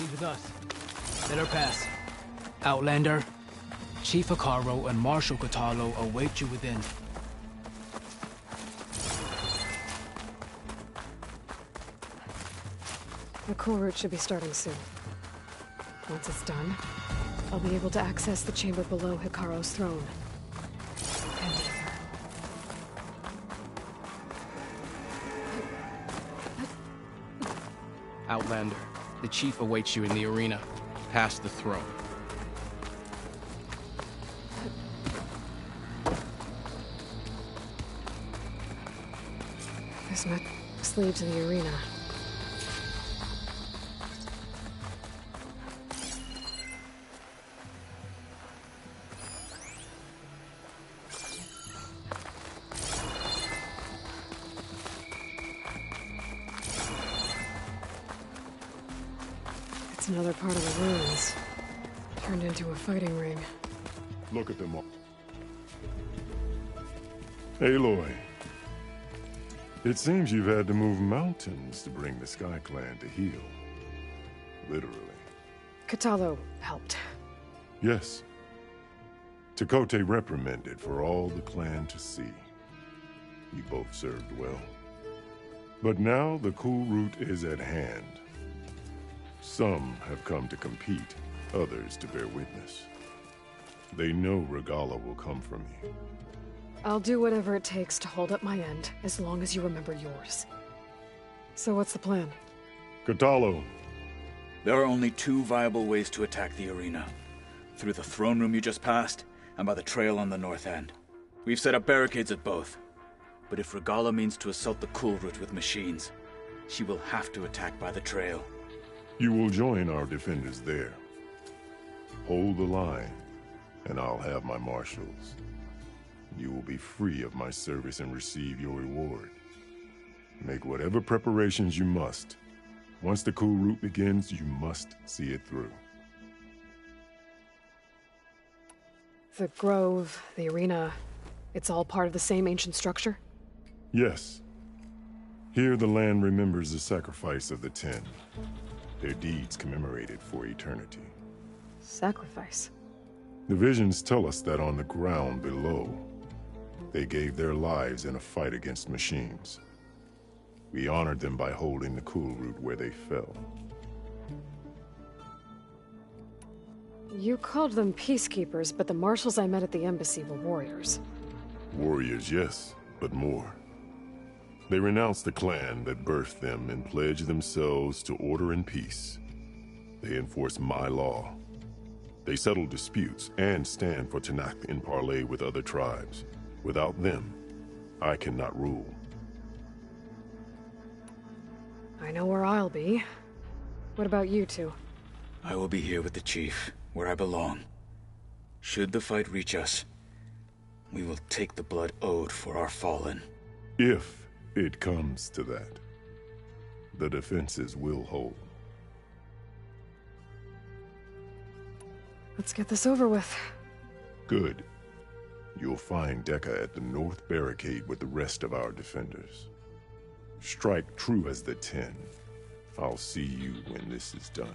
She's with us. Let her pass. Outlander, Chief Hikaru and Marshal Katalo await you within. The cool route should be starting soon. Once it's done, I'll be able to access the chamber below Hikaru's throne. And Aether. Outlander, the chief awaits you in the arena, past the throne. This must lead to the arena. It's another part of the ruins, turned into a fighting ring. Look at them all. Aloy. It seems you've had to move mountains to bring the Sky Clan to heel. Literally. Katalo helped. Yes. Tekote reprimanded for all the clan to see. You both served well. But now the cool route is at hand. Some have come to compete, others to bear witness. They know Regala will come from me. I'll do whatever it takes to hold up my end, as long as you remember yours. So what's the plan? Katalo. There are only two viable ways to attack the arena. Through the throne room you just passed, and by the trail on the north end. We've set up barricades at both. But if Regala means to assault the cool route with machines, she will have to attack by the trail. You will join our defenders there. Hold the line, and I'll have my marshals. You will be free of my service and receive your reward. Make whatever preparations you must. Once the cool route begins, you must see it through. The grove, the arena, it's all part of the same ancient structure? Yes. Here the land remembers the sacrifice of the 10. Their deeds commemorated for eternity. Sacrifice? The visions tell us that on the ground below, they gave their lives in a fight against machines. We honored them by holding the cool route where they fell. You called them peacekeepers, but the marshals I met at the embassy were warriors. Warriors, yes, but more. They renounced the clan that birthed them and pledged themselves to order and peace. They enforce my law. They settle disputes and stand for Tanakh in parley with other tribes. Without them, I cannot rule. I know where I'll be. What about you two? I will be here with the chief, where I belong. Should the fight reach us, we will take the blood owed for our fallen. If it comes to that, the defenses will hold. Let's get this over with. Good. You'll find Dekka at the north barricade with the rest of our defenders. Strike true as the 10. I'll see you when this is done.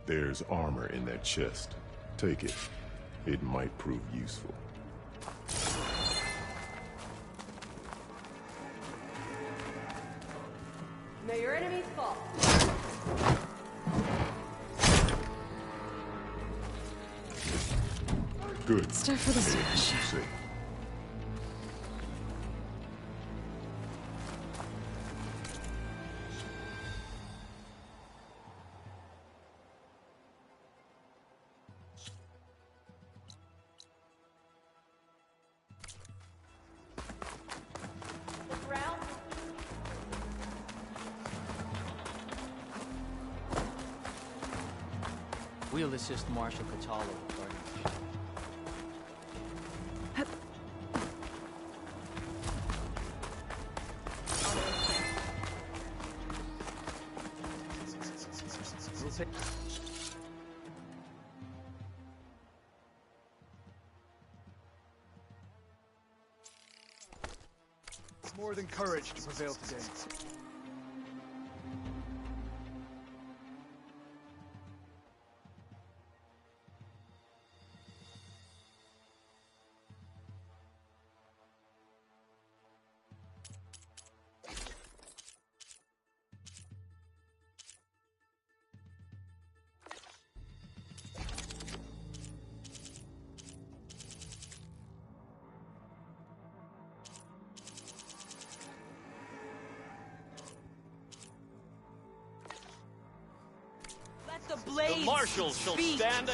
There's armor in that chest. Take it. It might prove useful. May your enemies fall. Good. Stuff for the stash. Safe. We'll assist Marshal Katalo regarding the mission. more than courage to prevail today. The blades The marshals shall speak. stand.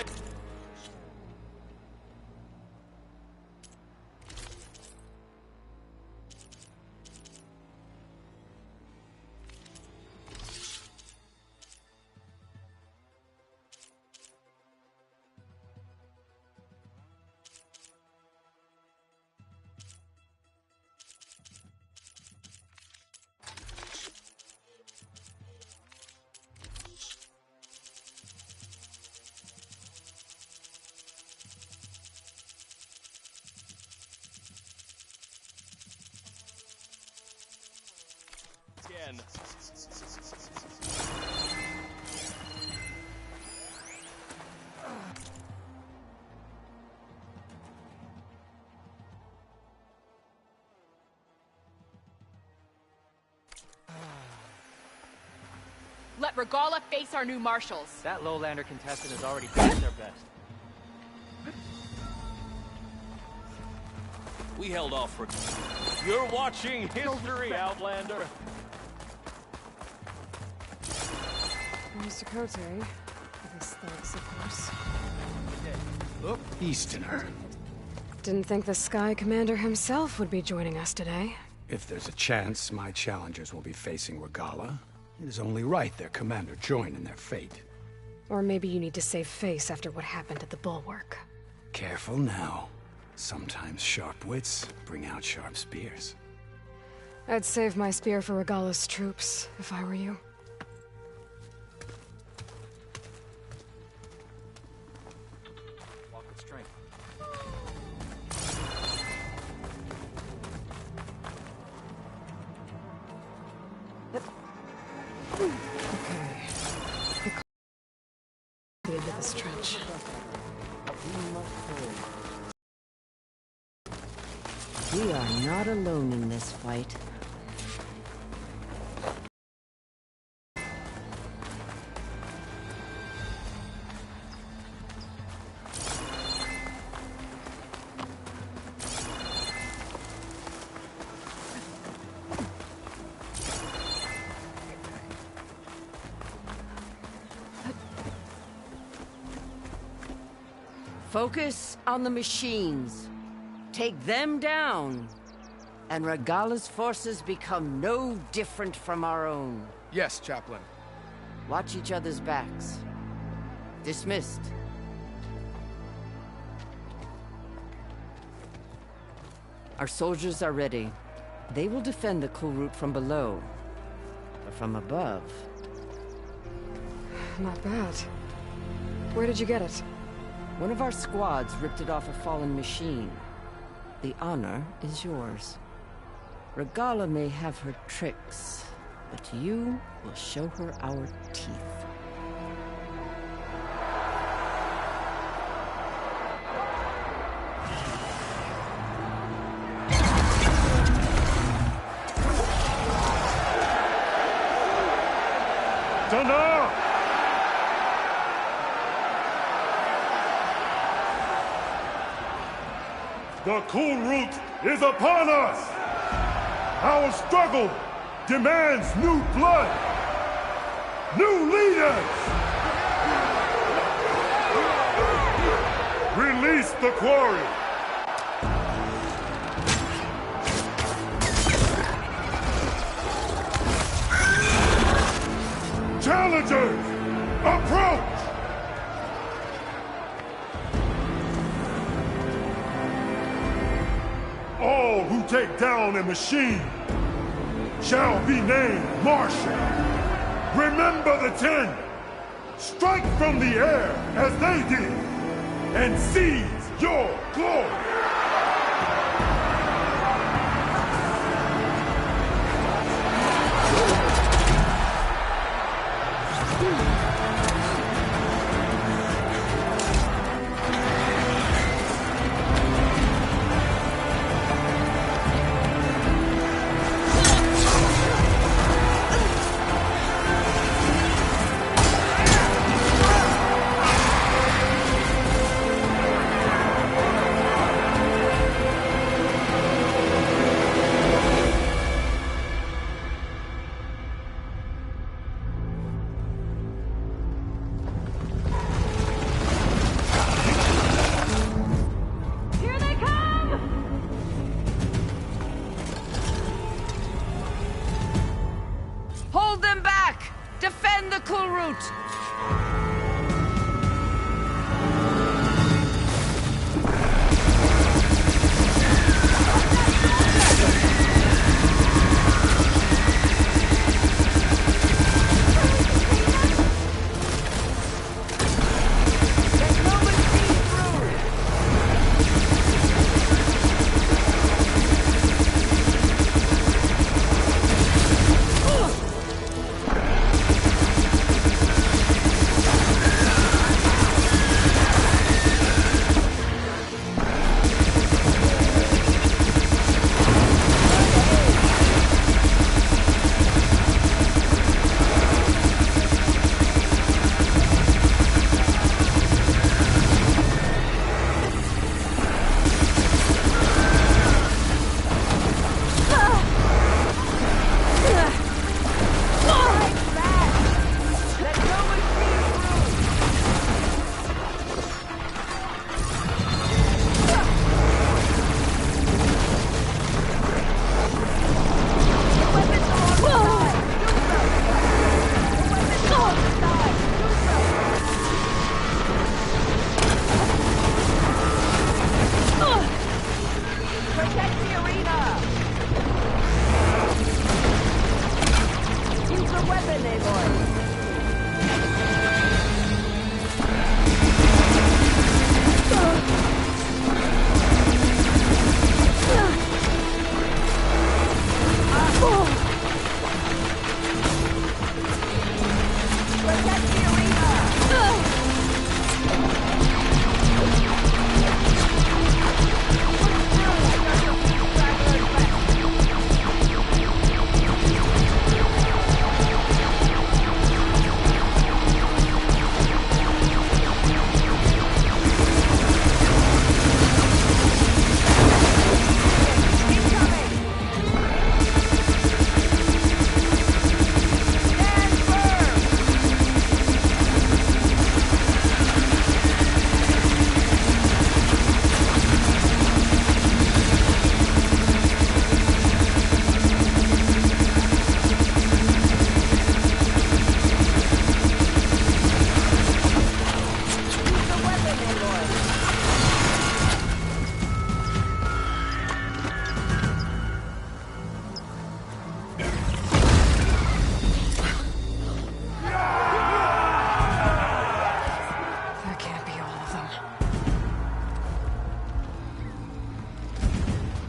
Again. Let Regala face our new marshals. That lowlander contestant has already faced their best. We held off for... You're watching history, Outlander. Mr. Cote, with his thugs, of course. Look, Easterner. Didn't think the Sky Commander himself would be joining us today. If there's a chance my challengers will be facing Regala, it is only right their commander join in their fate. Or maybe you need to save face after what happened at the Bulwark. Careful now. Sometimes sharp wits bring out sharp spears. I'd save my spear for Regala's troops, if I were you. Walk with strength. Okay. The end of this trench. We are not alone in this fight. Focus on the machines. Take them down, and Regala's forces become no different from our own. Yes, Chaplain. Watch each other's backs. Dismissed. Our soldiers are ready. They will defend the cool route from below. But from above... Not bad. Where did you get it? One of our squads ripped it off a fallen machine. The honor is yours. Regala may have her tricks, but you will show her our teeth. Enough! The cool route is upon us! Our struggle demands new blood! New leaders! Release the quarry! Challengers, approach! All who take down a machine shall be named Marshal. Remember the 10. Strike from the air as they did, and seize your glory. cool route!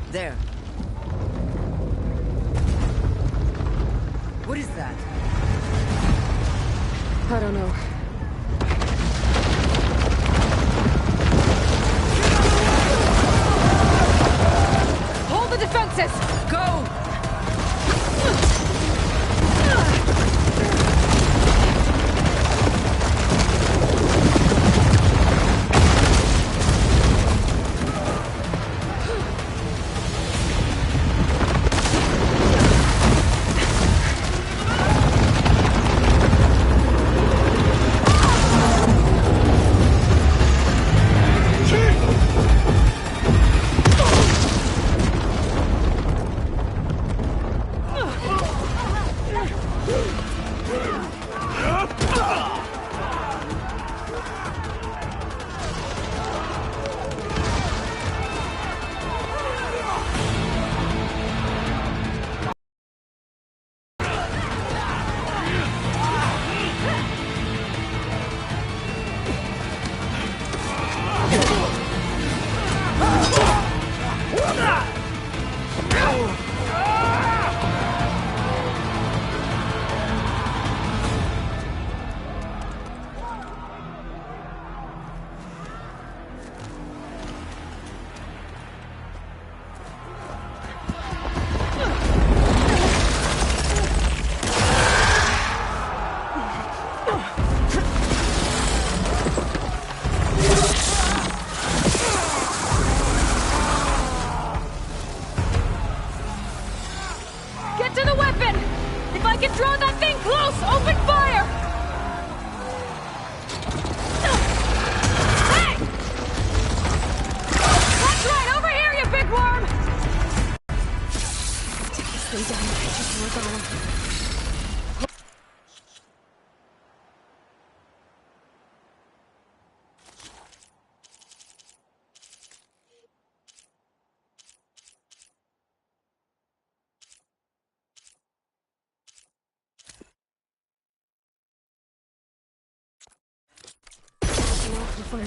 There. What is that? I don't know. Hold the defenses! Go!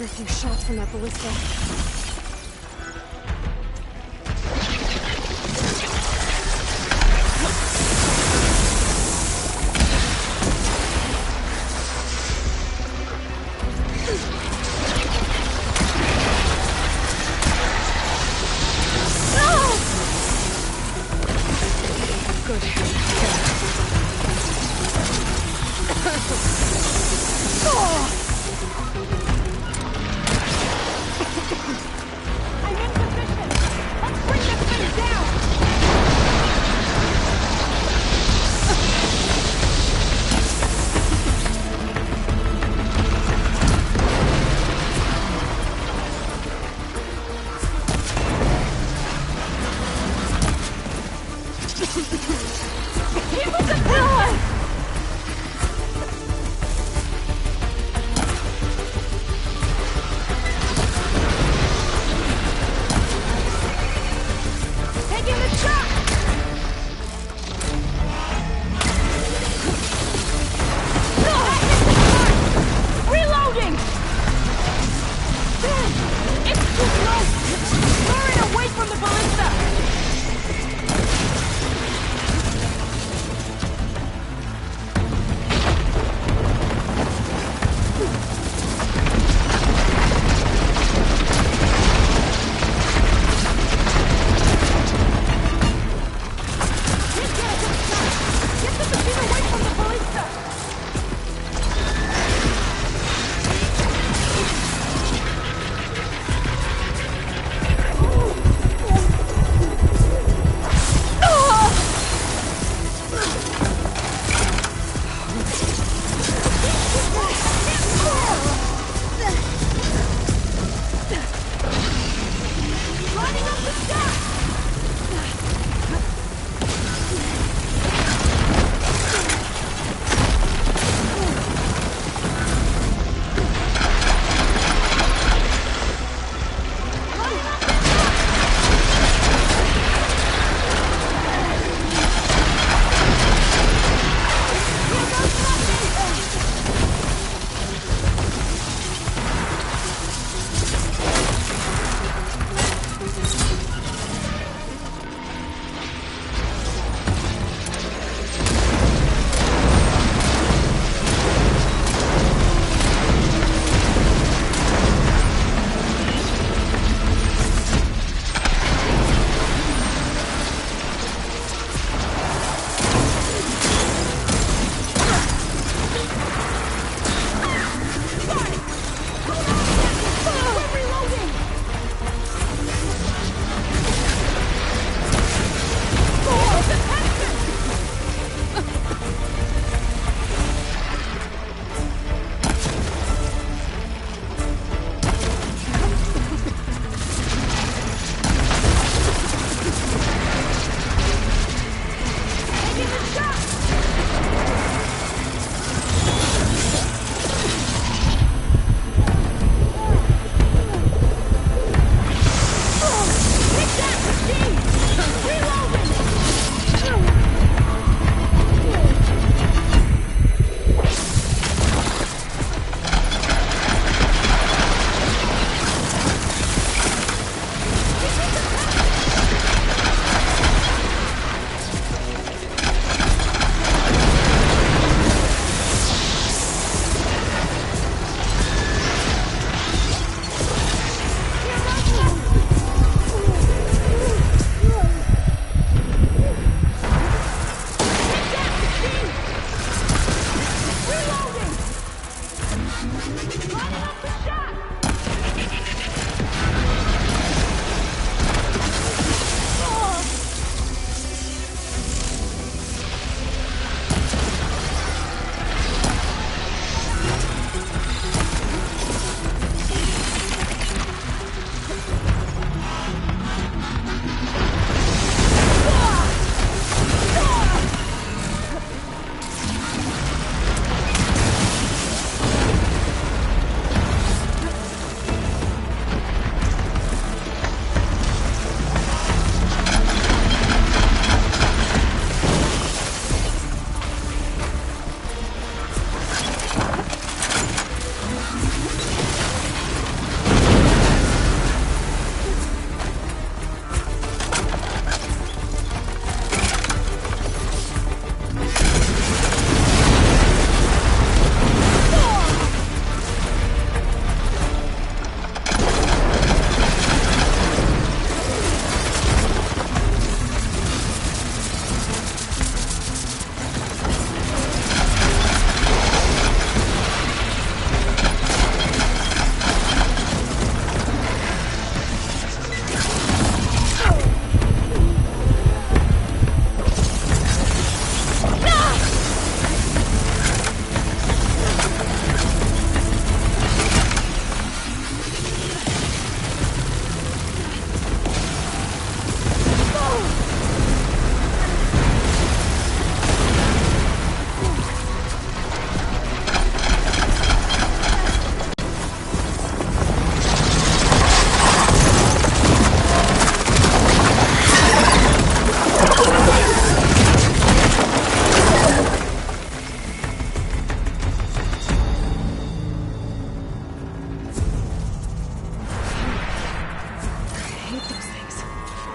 heard a few shots from that ballista.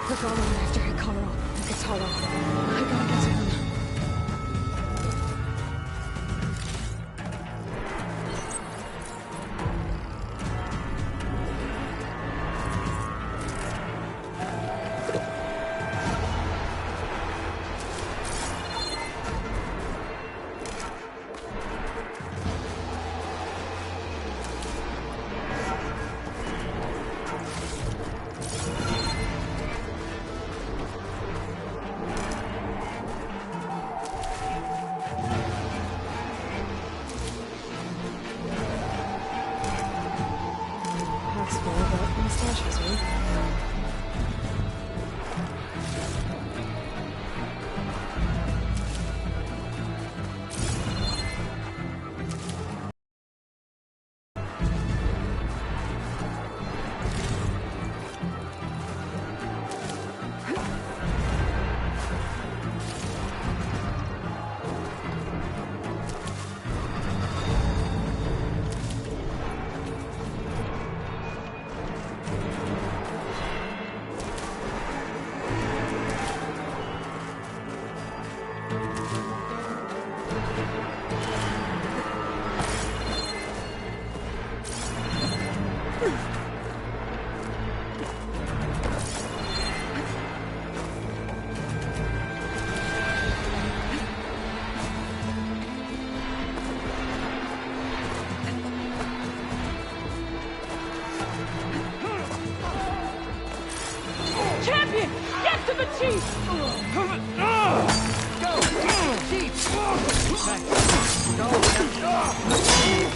Regala went after Hikaru and Katara. I gotta get to them. Champion! Get to the chief! Go! Chief!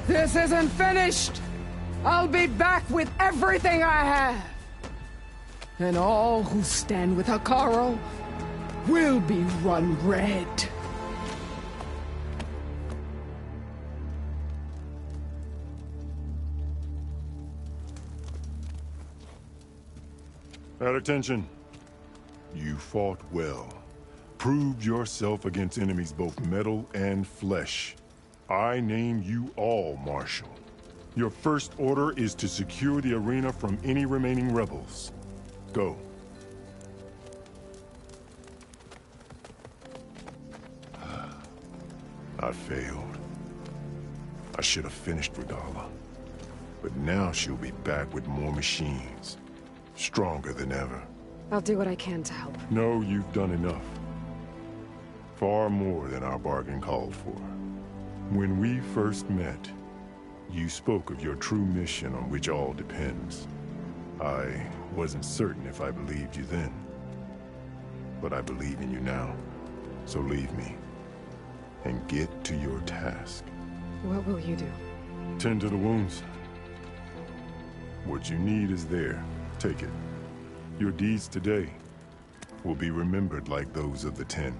This isn't finished! I'll be back with everything I have! And all who stand with Hikaru will be run red. At attention. You fought well. Proved yourself against enemies both metal and flesh. I name you all Marshal. Your first order is to secure the arena from any remaining rebels. Go. I failed. I should have finished Regala. But now she'll be back with more machines. Stronger than ever. I'll do what I can to help. No, you've done enough. Far more than our bargain called for. When we first met, you spoke of your true mission on which all depends. I wasn't certain if I believed you then. But I believe in you now. So leave me. And get to your task. What will you do? Tend to the wounds. What you need is there. Take it. Your deeds today will be remembered like those of the 10.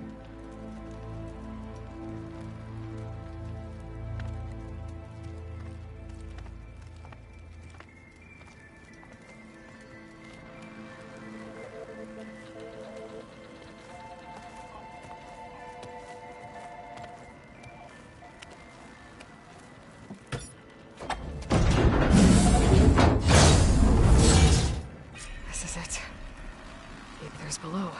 This is it. There's below.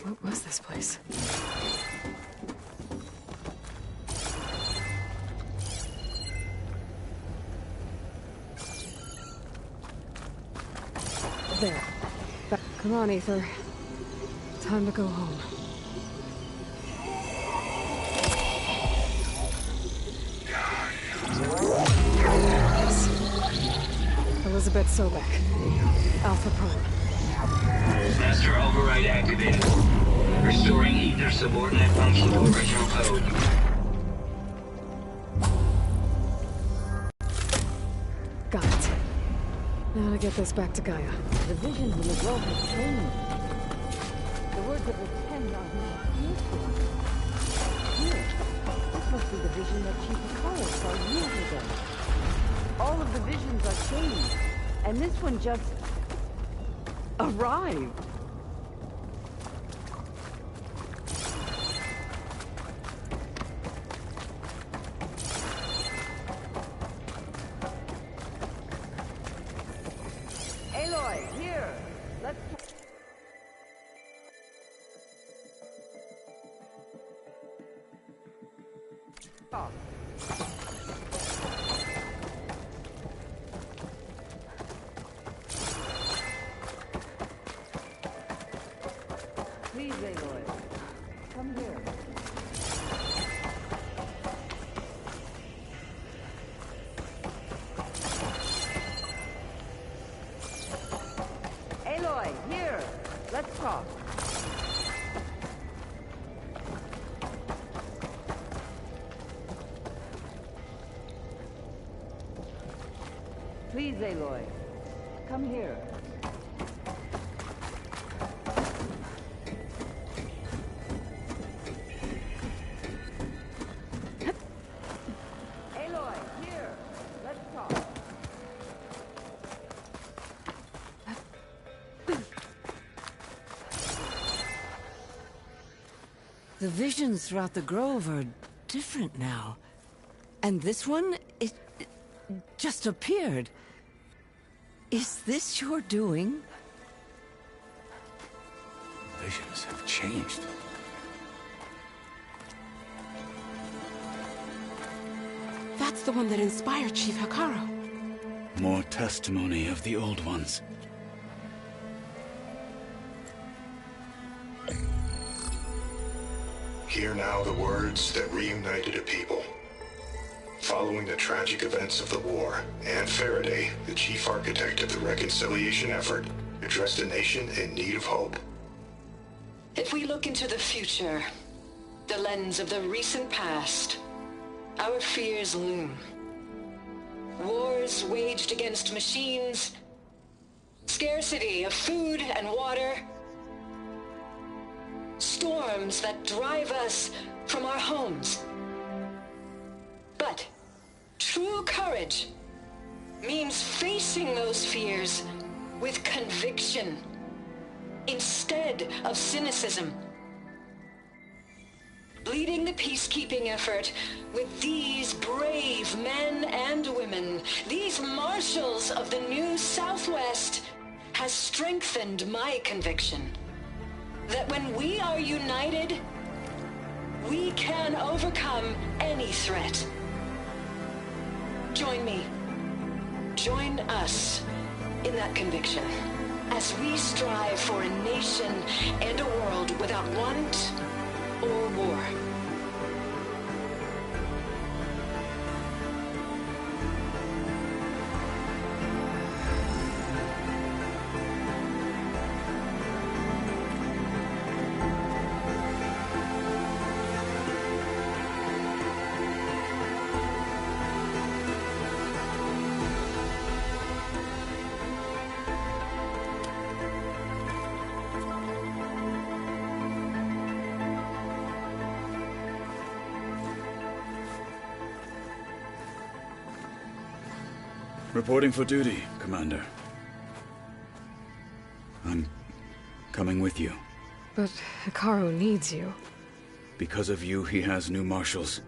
What was this place? There. Come on, Ether. Time to go home. Yes. Elizabeth Sobek. Alpha Prime. Master override activated. Restoring Ether subordinate function to original code. Got it. Now to get this back to Gaia. The visions in the globe have changed. The words of the 10 are not useful. Here, this must be the vision that Chief Hikaru saw years ago. All of the visions are changed, and this one just arrived. Aloy, here. Let's talk. Please, Aloy. Come here. Aloy, here. Let's talk. Please, Aloy. Come here. Aloy, here. Let's talk. The visions throughout the grove are different now. And this one, it just appeared. Is this your doing? Visions have changed. That's the one that inspired Chief Hikaru. More testimony of the old ones. Hear now the words that reunited a people. Following the tragic events of the war, Anne Faraday, the chief architect of the reconciliation effort, addressed a nation in need of hope. If we look into the future, the lens of the recent past, our fears loom. Wars waged against machines, scarcity of food and water, storms that drive us from our homes. But true courage means facing those fears with conviction instead of cynicism. Leading the peacekeeping effort with these brave men and women, these marshals of the new Southwest, has strengthened my conviction that when we are united, we can overcome any threat. Join me. Join us in that conviction as we strive for a nation and a world without want or war. Reporting for duty, Commander. I'm coming with you. But Hikaru needs you. Because of you, he has new marshals.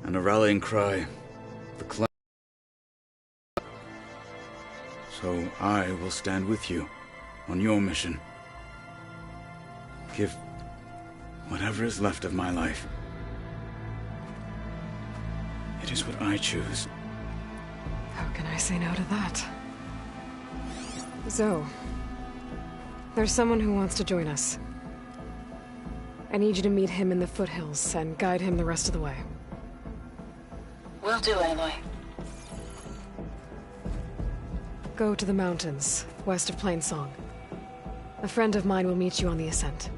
And a rallying cry. The clan. So I will stand with you on your mission. Give whatever is left of my life. It is what I choose. How can I say no to that? Zoe, there's someone who wants to join us. I need you to meet him in the foothills and guide him the rest of the way. Will do, Aloy. Go to the mountains, west of Plainsong. A friend of mine will meet you on the ascent.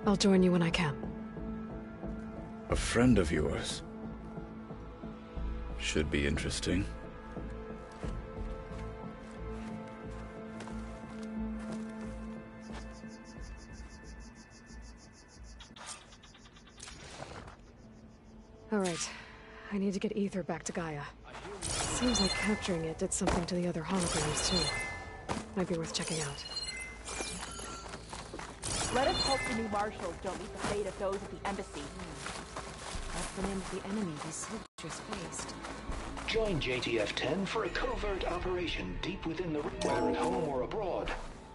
I'll join you when I can. A friend of yours? Should be interesting. All right. I need to get Ether back to Gaia. Seems like capturing it did something to the other holograms, too. Might be worth checking out. Let us hope the new marshals don't meet the fate of those at the embassy. That's the name of the enemy these soldiers faced. Join JTF-10 for a covert operation deep within the... Whether at home or abroad,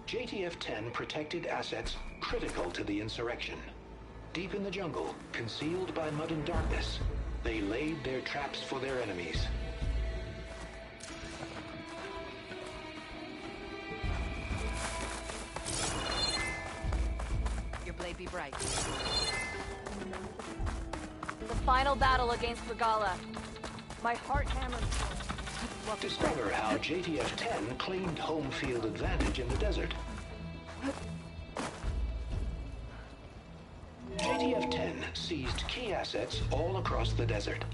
JTF-10 protected assets critical to the insurrection. Deep in the jungle, concealed by mud and darkness, they laid their traps for their enemies. Your blade be bright. The final battle against Regala. My heart hammers. Discover how JTF-10 claimed home field advantage in the desert. JTF-10 seized key assets all across the desert.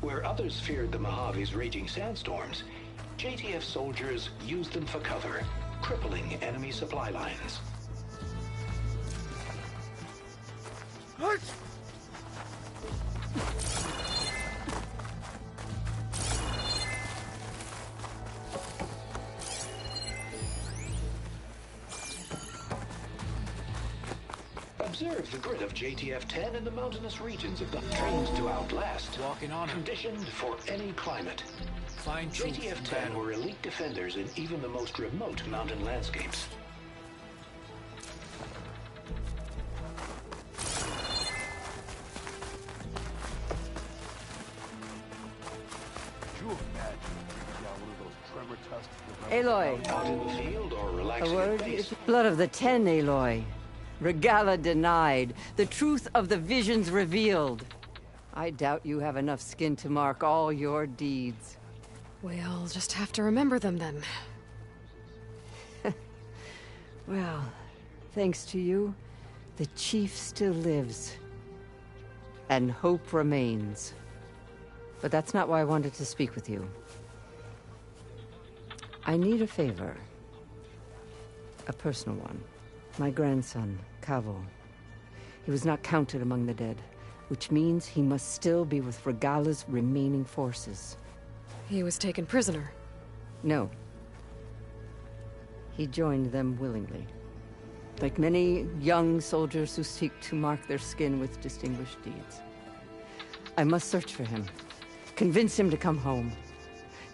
Where others feared the Mojave's raging sandstorms, JTF soldiers used them for cover, crippling enemy supply lines. What? Observe the grit of JTF-10 in the mountainous regions of the trained to outlast, Walking on 'em. conditioned for any climate. Find truth in JTF-10 battle. were elite defenders in even the most remote mountain landscapes. Could you imagine bringing down one of those tremor tusks? Aloy. Out in the field or relaxing A word? at base. It's blood of the 10, Aloy. Regala denied. The truth of the visions revealed. I doubt you have enough skin to mark all your deeds. We'll just have to remember them then. Well, thanks to you, the chief still lives. And hope remains. But that's not why I wanted to speak with you. I need a favor. A personal one. My grandson, Kavo. He was not counted among the dead, which means he must still be with Regala's remaining forces. He was taken prisoner. No. He joined them willingly. Like many young soldiers who seek to mark their skin with distinguished deeds. I must search for him. Convince him to come home.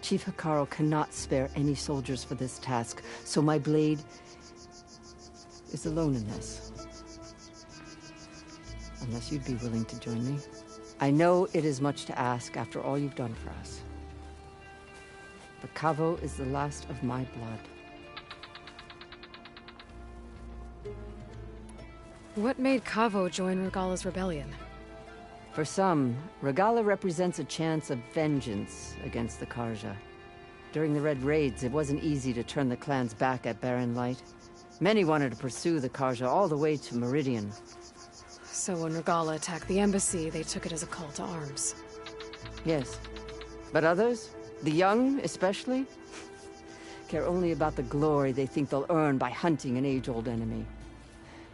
Chief Hikaru cannot spare any soldiers for this task, so my blade is alone in this. Unless you'd be willing to join me. I know it is much to ask after all you've done for us. But Kavo is the last of my blood. What made Kavo join Regala's rebellion? For some, Regala represents a chance of vengeance against the Karja. During the Red Raids, it wasn't easy to turn the clans back at Barren Light. Many wanted to pursue the Karja all the way to Meridian. So when Regala attacked the embassy, they took it as a call to arms. Yes. But others, the young especially, care only about the glory they think they'll earn by hunting an age-old enemy.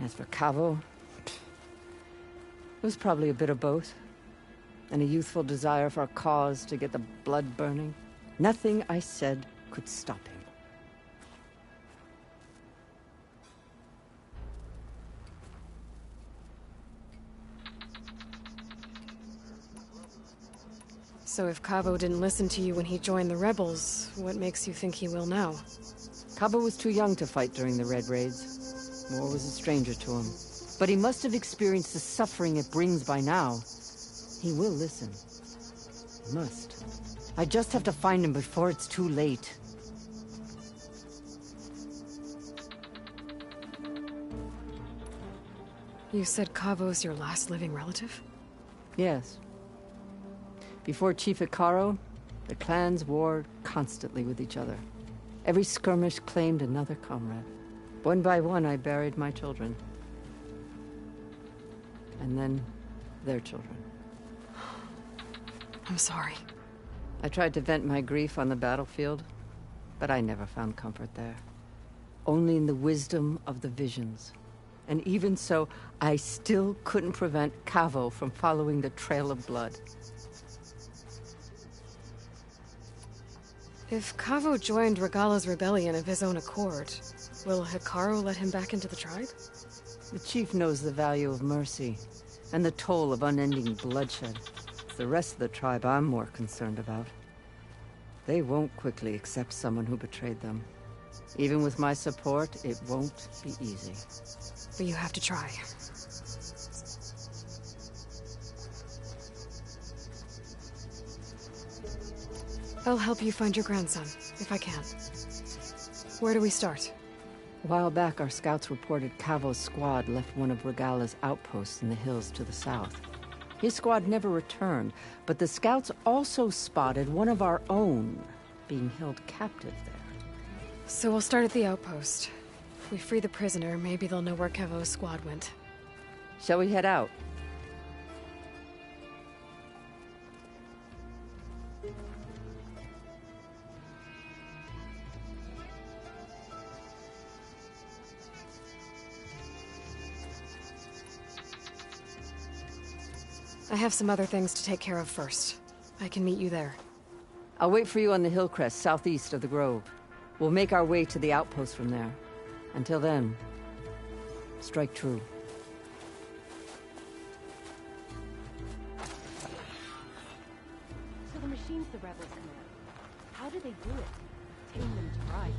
As for Kavo, it was probably a bit of both. and a youthful desire for a cause to get the blood burning. Nothing I said could stop him. So if Cavo didn't listen to you when he joined the rebels, what makes you think he will now? Cabo was too young to fight during the Red Raids. War was a stranger to him. But he must have experienced the suffering it brings by now. He will listen. He must. I just have to find him before it's too late. You said Cavo's your last living relative? Yes. Before Chief Hikaru, the clans warred constantly with each other. Every skirmish claimed another comrade. One by one, I buried my children. And then, their children. I'm sorry. I tried to vent my grief on the battlefield, but I never found comfort there. Only in the wisdom of the visions. And even so, I still couldn't prevent Cavo from following the trail of blood. If Cavo joined Regala's rebellion of his own accord, will Hikaru let him back into the tribe? The chief knows the value of mercy, and the toll of unending bloodshed. It's the rest of the tribe I'm more concerned about. They won't quickly accept someone who betrayed them. Even with my support, it won't be easy. But you have to try. I'll help you find your grandson, if I can. Where do we start? A while back, our scouts reported Cavo's squad left one of Regala's outposts in the hills to the south. His squad never returned, but the scouts also spotted one of our own being held captive there. So we'll start at the outpost. If we free the prisoner, maybe they'll know where Cavo's squad went. Shall we head out? I have some other things to take care of first. I can meet you there. I'll wait for you on the hill crest southeast of the grove. We'll make our way to the outpost from there. Until then, strike true. So the machines the rebels command, how do they do it? Tame them to ride.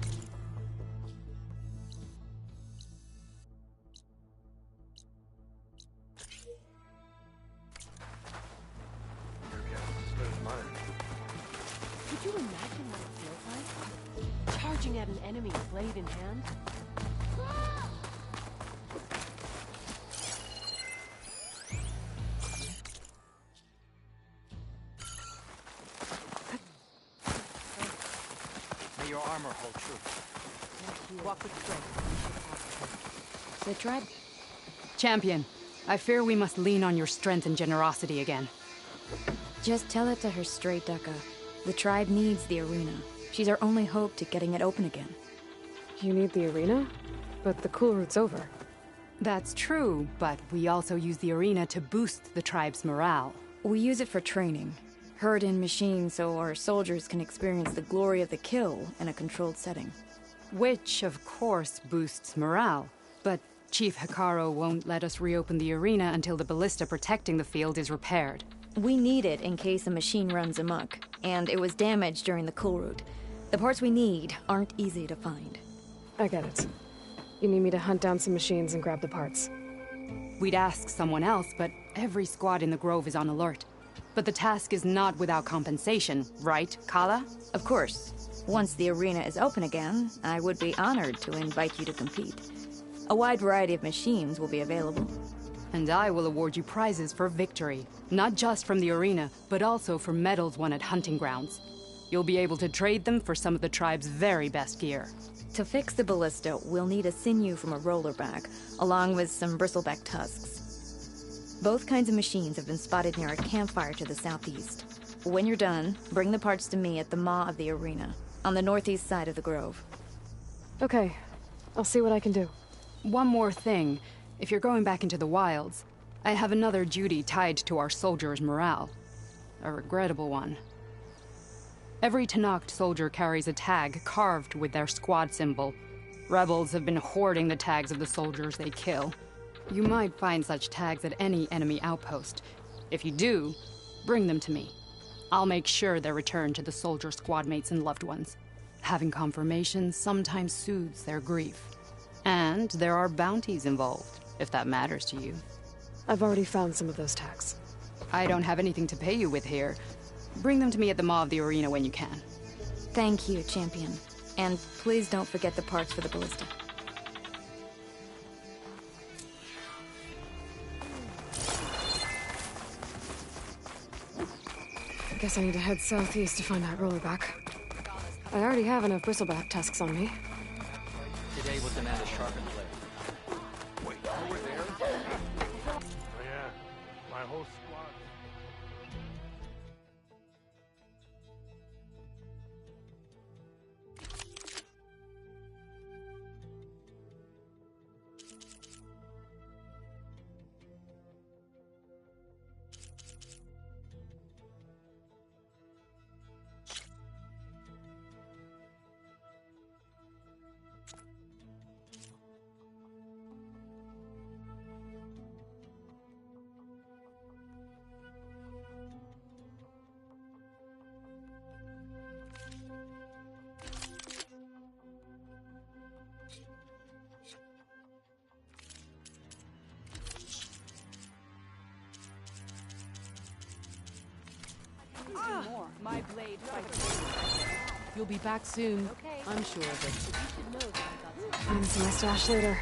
Could you imagine what it feels like? Charging at an enemy, blade in hand? May your armor hold true. Walk with strength. The tribe? Champion, I fear we must lean on your strength and generosity again. Just tell it to her straight, Ducka. The tribe needs the arena. She's our only hope to getting it open again. You need the arena? But the cool route's over. That's true, but we also use the arena to boost the tribe's morale. We use it for training. Herd in machines so our soldiers can experience the glory of the kill in a controlled setting. Which, of course, boosts morale. But Chief Hikaru won't let us reopen the arena until the ballista protecting the field is repaired. We need it in case a machine runs amok, and it was damaged during the cool route. The parts we need aren't easy to find. I get it. You need me to hunt down some machines and grab the parts. We'd ask someone else, but every squad in the Grove is on alert. But the task is not without compensation, right, Kala? Of course. Once the arena is open again, I would be honored to invite you to compete. A wide variety of machines will be available. And I will award you prizes for victory. Not just from the arena, but also for medals won at hunting grounds. You'll be able to trade them for some of the tribe's very best gear. To fix the ballista, we'll need a sinew from a rollerback, along with some bristleback tusks. Both kinds of machines have been spotted near a campfire to the southeast. When you're done, bring the parts to me at the maw of the arena, on the northeast side of the grove. Okay. I'll see what I can do. One more thing. If you're going back into the wilds, I have another duty tied to our soldiers' morale. a regrettable one. Every Tenakth soldier carries a tag carved with their squad symbol. Rebels have been hoarding the tags of the soldiers they kill. You might find such tags at any enemy outpost. If you do, bring them to me. I'll make sure they're returned to the soldier squad mates and loved ones. Having confirmation sometimes soothes their grief. And there are bounties involved, if that matters to you. I've already found some of those tags. I don't have anything to pay you with here. Bring them to me at the Maw of the Arena when you can. Thank you, Champion. And please don't forget the parts for the ballista. I guess I need to head southeast to find that rollerback. I already have enough bristleback tusks on me. Today will demand a sharpened blade. Wait, you were there? Oh yeah, my whole squad. My blade fights. You'll be back soon. Okay. I'm sure of it. You should know that I got Find some my stash later.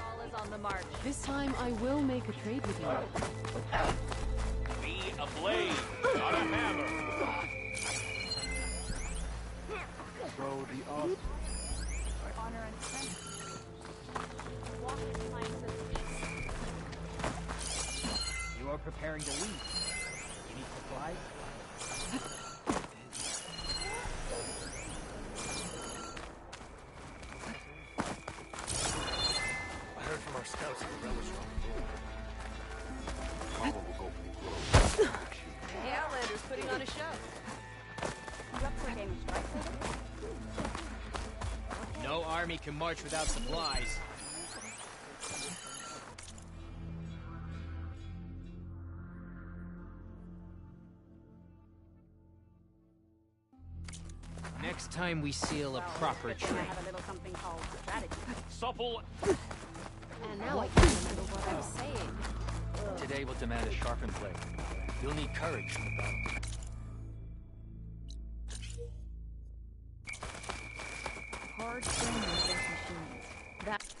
All is on the march. This time I will make a trade with you. Be a blade, not a hammer. Throw the off. Honor and strength. Walk behind the You are preparing to leave. You need supplies? I heard from our scouts that the rebels are on the move. Carlo will go pretty close. The Outlander's putting on a show. You up for a game of strike later? No army can march without supplies. Next time we seal a proper trade. I have a little something called strategy. Supple. And now I can remember what I was saying. Today will demand a sharpened blade. You'll need courage in the battle. Hard training against machines. That's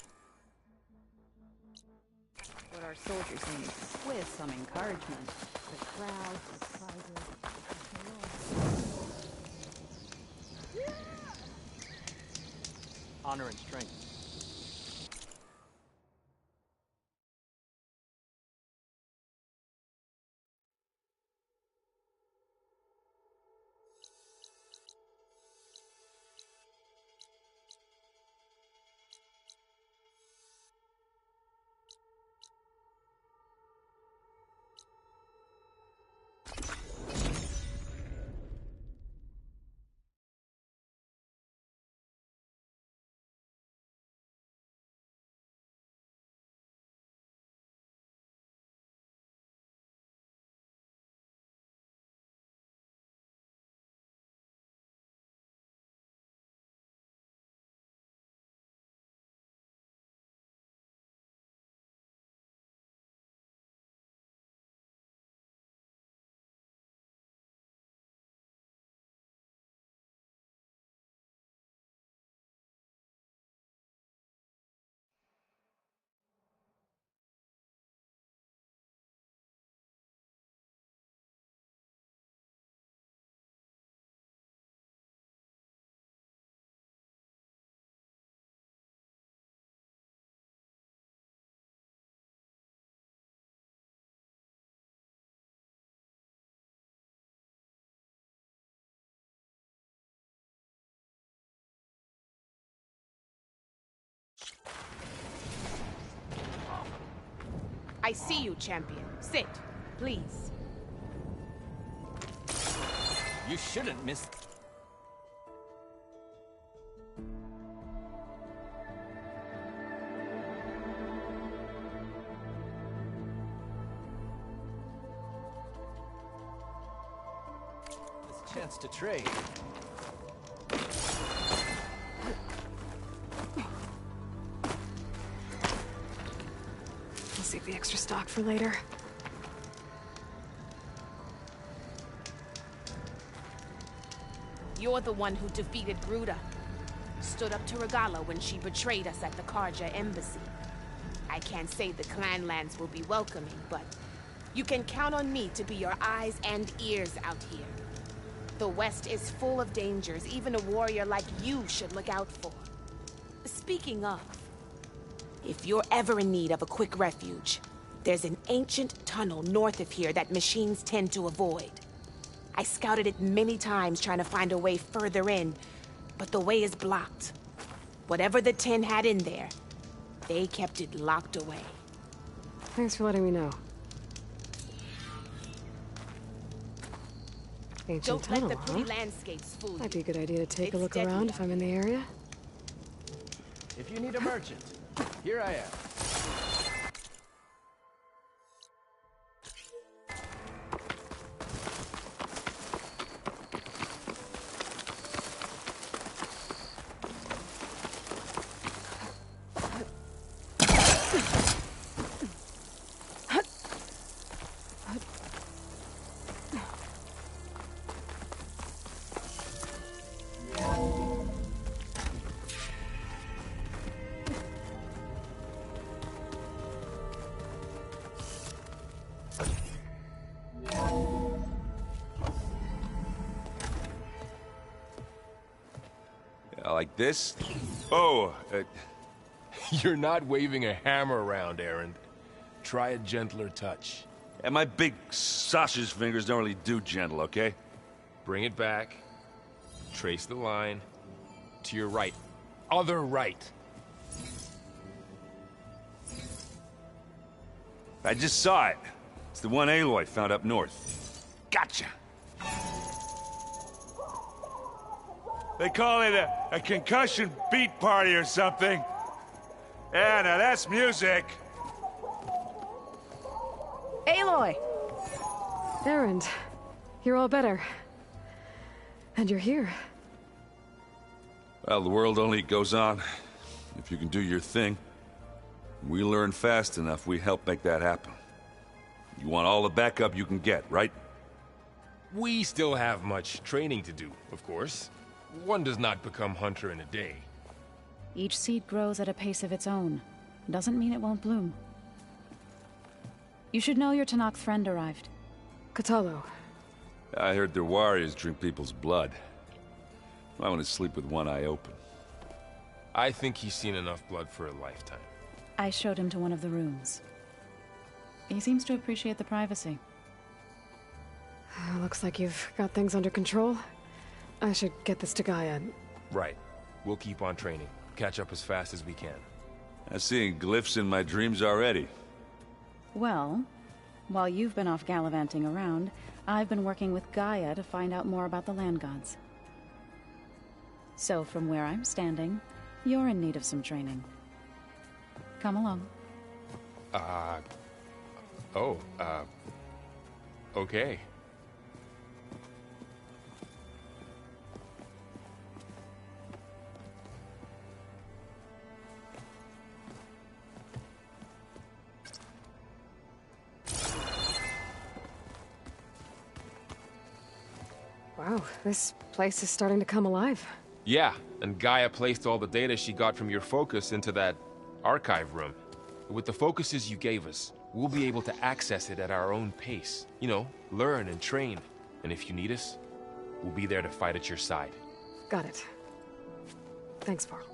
what our soldiers need. With some encouragement. The crowd, the prizes. Honor and strength. I see you, champion. Sit, please. You shouldn't miss... this chance to trade. I'll save the extra stock for later. You're the one who defeated Gruda. Stood up to Regala when she betrayed us at the Karja embassy. I can't say the clan lands will be welcoming, but you can count on me to be your eyes and ears out here. The West is full of dangers even a warrior like you should look out for. Speaking of, if you're ever in need of a quick refuge, there's an ancient tunnel north of here that machines tend to avoid. I scouted it many times trying to find a way further in, but the way is blocked. Whatever the 10 had in there, they kept it locked away. Thanks for letting me know. Ancient Don't tunnel, let the pretty huh? landscapes fool you. Might be a good idea to take a It's look deadly around if I'm in the area. If you need a merchant, here I am. Like this? Oh, You're not waving a hammer around, Aaron. Try a gentler touch. and my big sausage fingers don't really do gentle, okay? Bring it back. Trace the line. To your right. Other right. I just saw it. It's the one Aloy found up north. Gotcha! They call it a concussion beat party or something. Yeah, now that's music. Aloy! Erend, you're all better. And you're here. Well, the world only goes on if you can do your thing. We learn fast enough, we help make that happen. You want all the backup you can get, right? We still have much training to do, of course. One does not become hunter in a day. Each seed grows at a pace of its own. Doesn't mean it won't bloom. You should know your Tanakh friend arrived. Katalo. I heard their warriors drink people's blood. I want to sleep with one eye open. I think he's seen enough blood for a lifetime. I showed him to one of the rooms. He seems to appreciate the privacy. Looks like you've got things under control. I should get this to Gaia. Right. We'll keep on training. Catch up as fast as we can. I'm seeing glyphs in my dreams already. Well, while you've been off gallivanting around, I've been working with Gaia to find out more about the land gods. So from where I'm standing, you're in need of some training. Come along. Okay. Wow, this place is starting to come alive. Yeah, and Gaia placed all the data she got from your focus into that archive room. With the focuses you gave us, we'll be able to access it at our own pace. You know, learn and train. And if you need us, we'll be there to fight at your side. Got it. Thanks, Varl.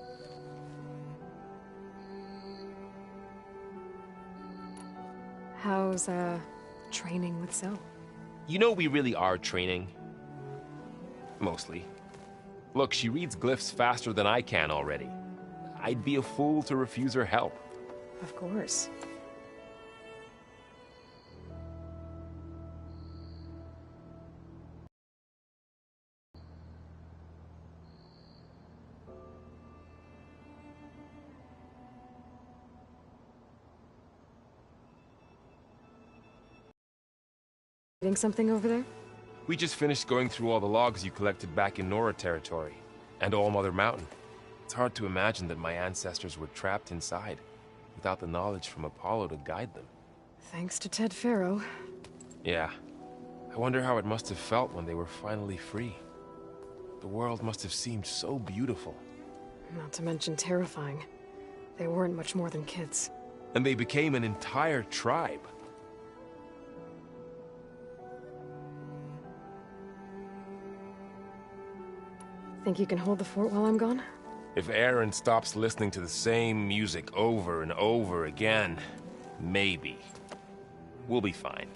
How's, training with Zoe? You know we really are training. Mostly. Look, she reads glyphs faster than I can already. I'd be a fool to refuse her help. Of course. Reading something over there? We just finished going through all the logs you collected back in Nora territory, and All Mother Mountain. It's hard to imagine that my ancestors were trapped inside, without the knowledge from Apollo to guide them. Thanks to Ted Faro. Yeah. I wonder how it must have felt when they were finally free. The world must have seemed so beautiful. Not to mention terrifying. They weren't much more than kids. And they became an entire tribe. Think you can hold the fort while I'm gone? If Aaron stops listening to the same music over and over again, maybe. We'll be fine.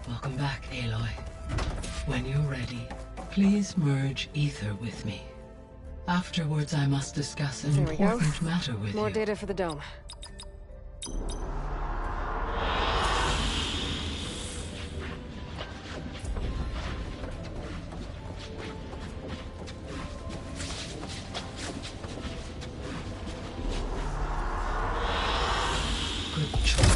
Welcome back, Aloy. When you're ready, please merge ether with me. Afterwards, I must discuss an There we go. important matter with More you. data for the dome. Good choice.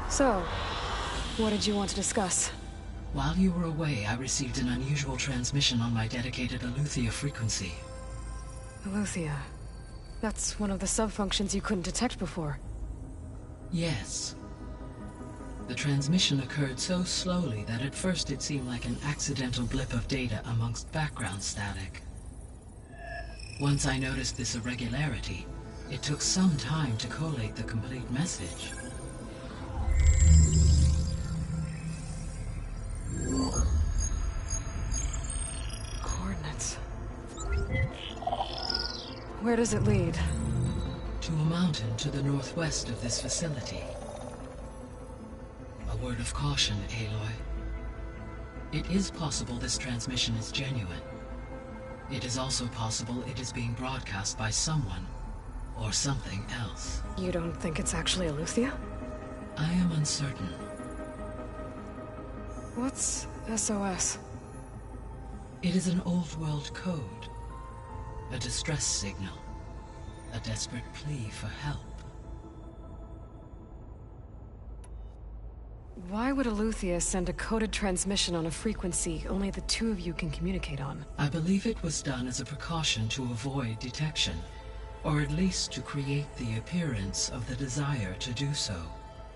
So, what did you want to discuss? While you were away, I received an unusual transmission on my dedicated Aletheia frequency. Aletheia. That's one of the sub-functions you couldn't detect before. Yes. The transmission occurred so slowly that at first it seemed like an accidental blip of data amongst background static. Once I noticed this irregularity, it took some time to collate the complete message. Coordinates. Where does it lead? To a mountain to the northwest of this facility. A word of caution, Aloy. It is possible this transmission is genuine. It is also possible it is being broadcast by someone or something else. You don't think it's actually Aletheia? I am uncertain. What's SOS? It is an old-world code. A distress signal. A desperate plea for help. Why would Aletheia send a coded transmission on a frequency only the two of you can communicate on? I believe it was done as a precaution to avoid detection, or at least to create the appearance of the desire to do so.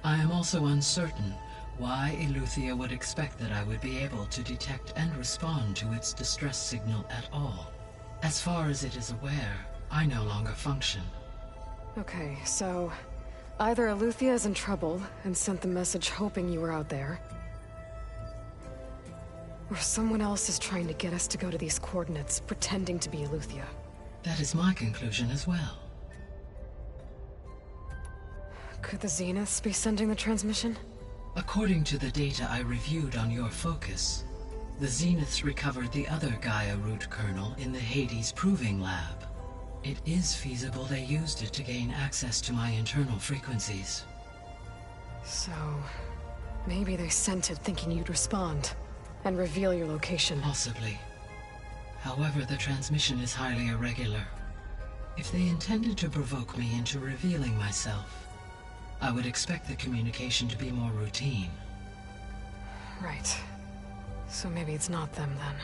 I am also uncertain why Aletheia would expect that I would be able to detect and respond to its distress signal at all. As far as it is aware, I no longer function. Okay, so either Aletheia is in trouble and sent the message hoping you were out there, or someone else is trying to get us to go to these coordinates, pretending to be Aletheia. That is my conclusion as well. Could the Zeniths be sending the transmission? According to the data I reviewed on your focus, the Zeniths recovered the other Gaia root kernel in the Hades Proving Lab. It is feasible they used it to gain access to my internal frequencies. So, maybe they sent it thinking you'd respond and reveal your location. Possibly. However, the transmission is highly irregular. If they intended to provoke me into revealing myself, I would expect the communication to be more routine. Right. So maybe it's not them then.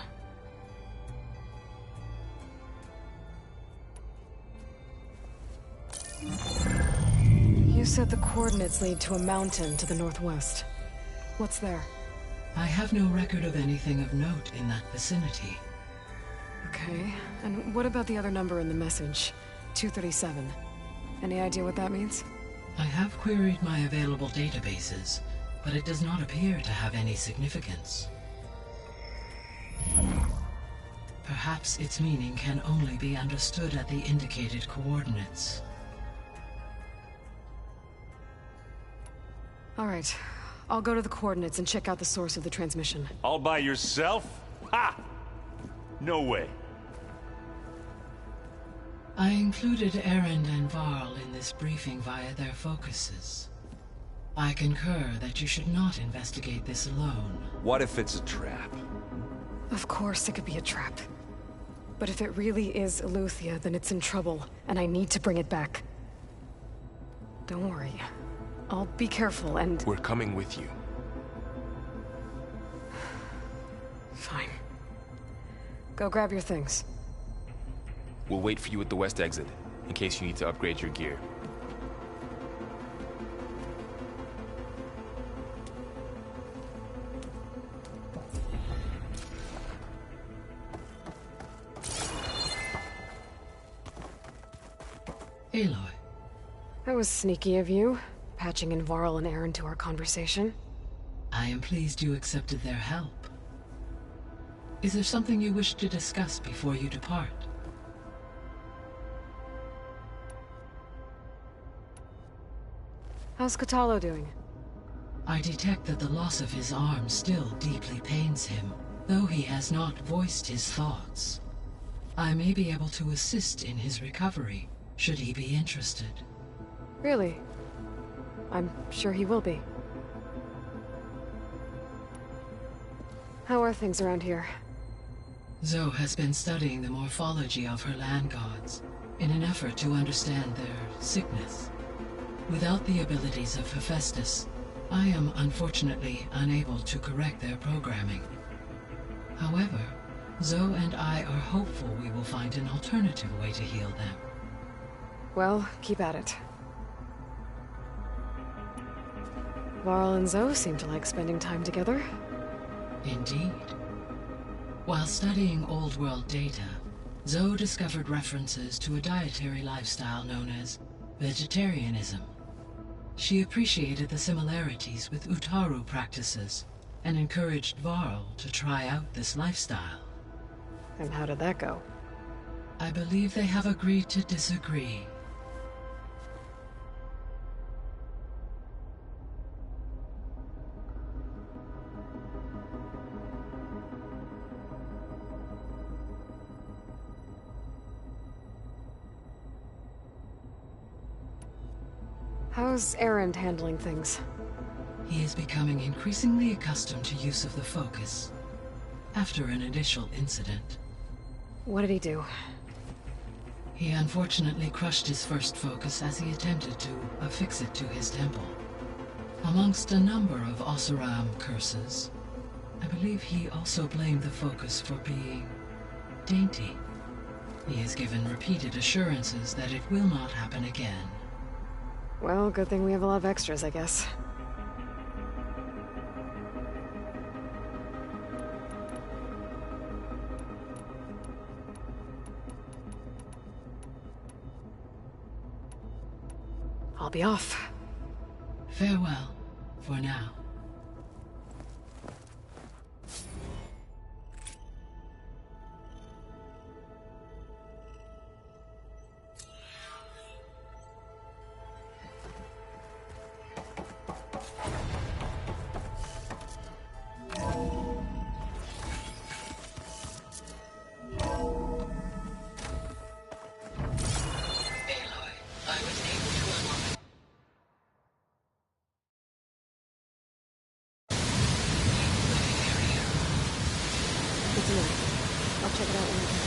You said the coordinates lead to a mountain to the northwest. What's there? I have no record of anything of note in that vicinity. Okay, and what about the other number in the message? 237. Any idea what that means? I have queried my available databases, but it does not appear to have any significance. Perhaps its meaning can only be understood at the indicated coordinates. All right. I'll go to the coordinates and check out the source of the transmission. All by yourself? Ha! No way. I included Erend and Varl in this briefing via their focuses. I concur that you should not investigate this alone. What if it's a trap? Of course it could be a trap. But if it really is Eleuthia, then it's in trouble, and I need to bring it back. Don't worry. I'll be careful and... We're coming with you. Fine. Go grab your things. We'll wait for you at the west exit, in case you need to upgrade your gear. Aloy. That was sneaky of you, patching in Varl and Erend to our conversation. I am pleased you accepted their help. Is there something you wish to discuss before you depart? How's Kotallo doing? I detect that the loss of his arm still deeply pains him, though he has not voiced his thoughts. I may be able to assist in his recovery, should he be interested. Really? I'm sure he will be. How are things around here? Zoe has been studying the morphology of her land gods in an effort to understand their sickness. Without the abilities of Hephaestus, I am unfortunately unable to correct their programming. However, Zoe and I are hopeful we will find an alternative way to heal them. Well, keep at it. Varl and Zoe seem to like spending time together. Indeed. While studying Old World data, Zoe discovered references to a dietary lifestyle known as vegetarianism. She appreciated the similarities with Utaru practices and encouraged Varl to try out this lifestyle. And how did that go? I believe they have agreed to disagree. How's Erend handling things? He is becoming increasingly accustomed to use of the focus, after an initial incident. What did he do? He unfortunately crushed his first focus as he attempted to affix it to his temple. Amongst a number of Oseram curses, I believe he also blamed the focus for being dainty. He has given repeated assurances that it will not happen again. Well, good thing we have a lot of extras, I guess. I'll be off. Farewell, for now. Good to know. I'll check it out when I can.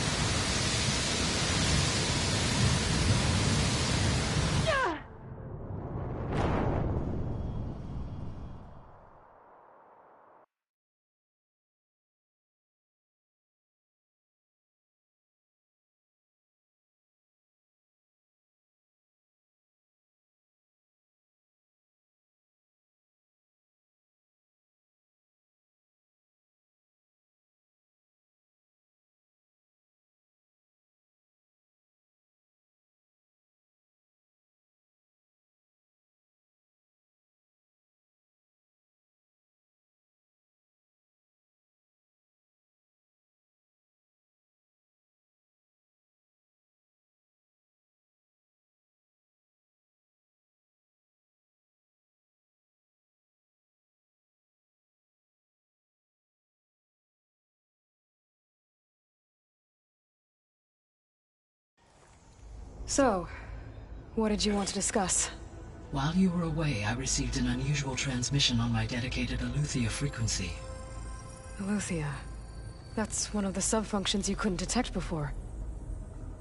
So, what did you want to discuss? While you were away, I received an unusual transmission on my dedicated Aletheia frequency. Aletheia. That's one of the sub-functions you couldn't detect before.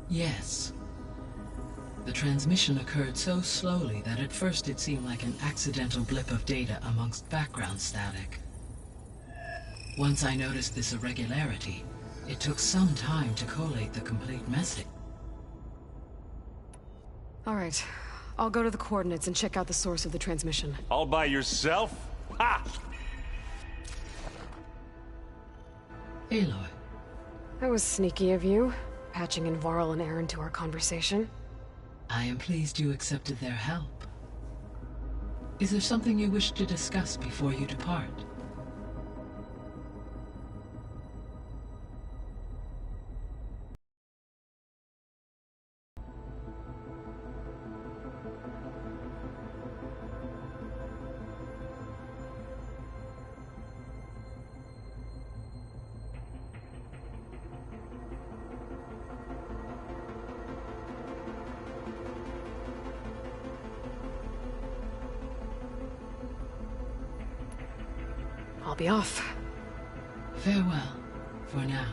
Yes. The transmission occurred so slowly that at first it seemed like an accidental blip of data amongst background static. Once I noticed this irregularity, it took some time to collate the complete message. All right. I'll go to the coordinates and check out the source of the transmission. All by yourself? Ha! Aloy. That was sneaky of you, patching in Varl and Aaron to our conversation. I am pleased you accepted their help. Is there something you wish to discuss before you depart? I'll be off. Farewell, for now.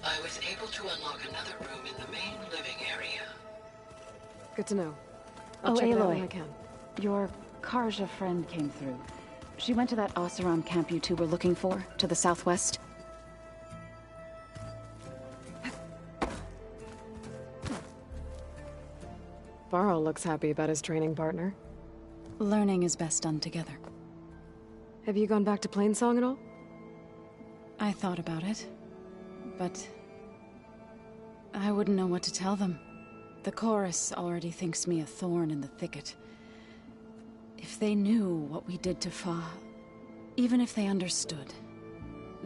I was able to unlock another room in the main living area. Good to know. I'll check it out when I can. Your Karja friend came through. She went to that Oseram camp you two were looking for, to the southwest. Varl looks happy about his training partner. Learning is best done together. Have you gone back to Plainsong at all? I thought about it, but I wouldn't know what to tell them. The chorus already thinks me a thorn in the thicket. If they knew what we did to Fa, even if they understood,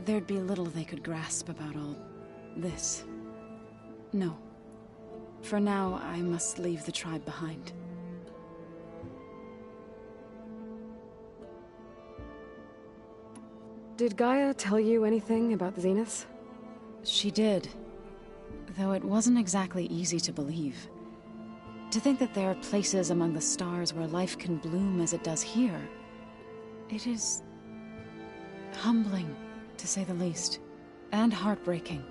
there'd be little they could grasp about all this. No. For now, I must leave the tribe behind. Did Gaia tell you anything about the Zeniths? She did. Though it wasn't exactly easy to believe. To think that there are places among the stars where life can bloom as it does here. It is humbling, to say the least, and heartbreaking,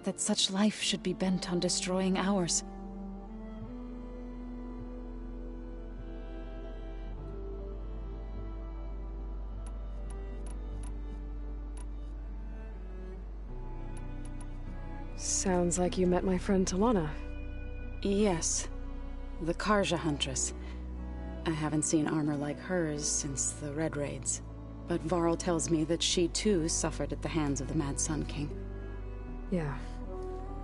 that such life should be bent on destroying ours. Sounds like you met my friend Talana. Yes. The Karja Huntress. I haven't seen armor like hers since the Red Raids. But Varl tells me that she too suffered at the hands of the Mad Sun King. Yeah.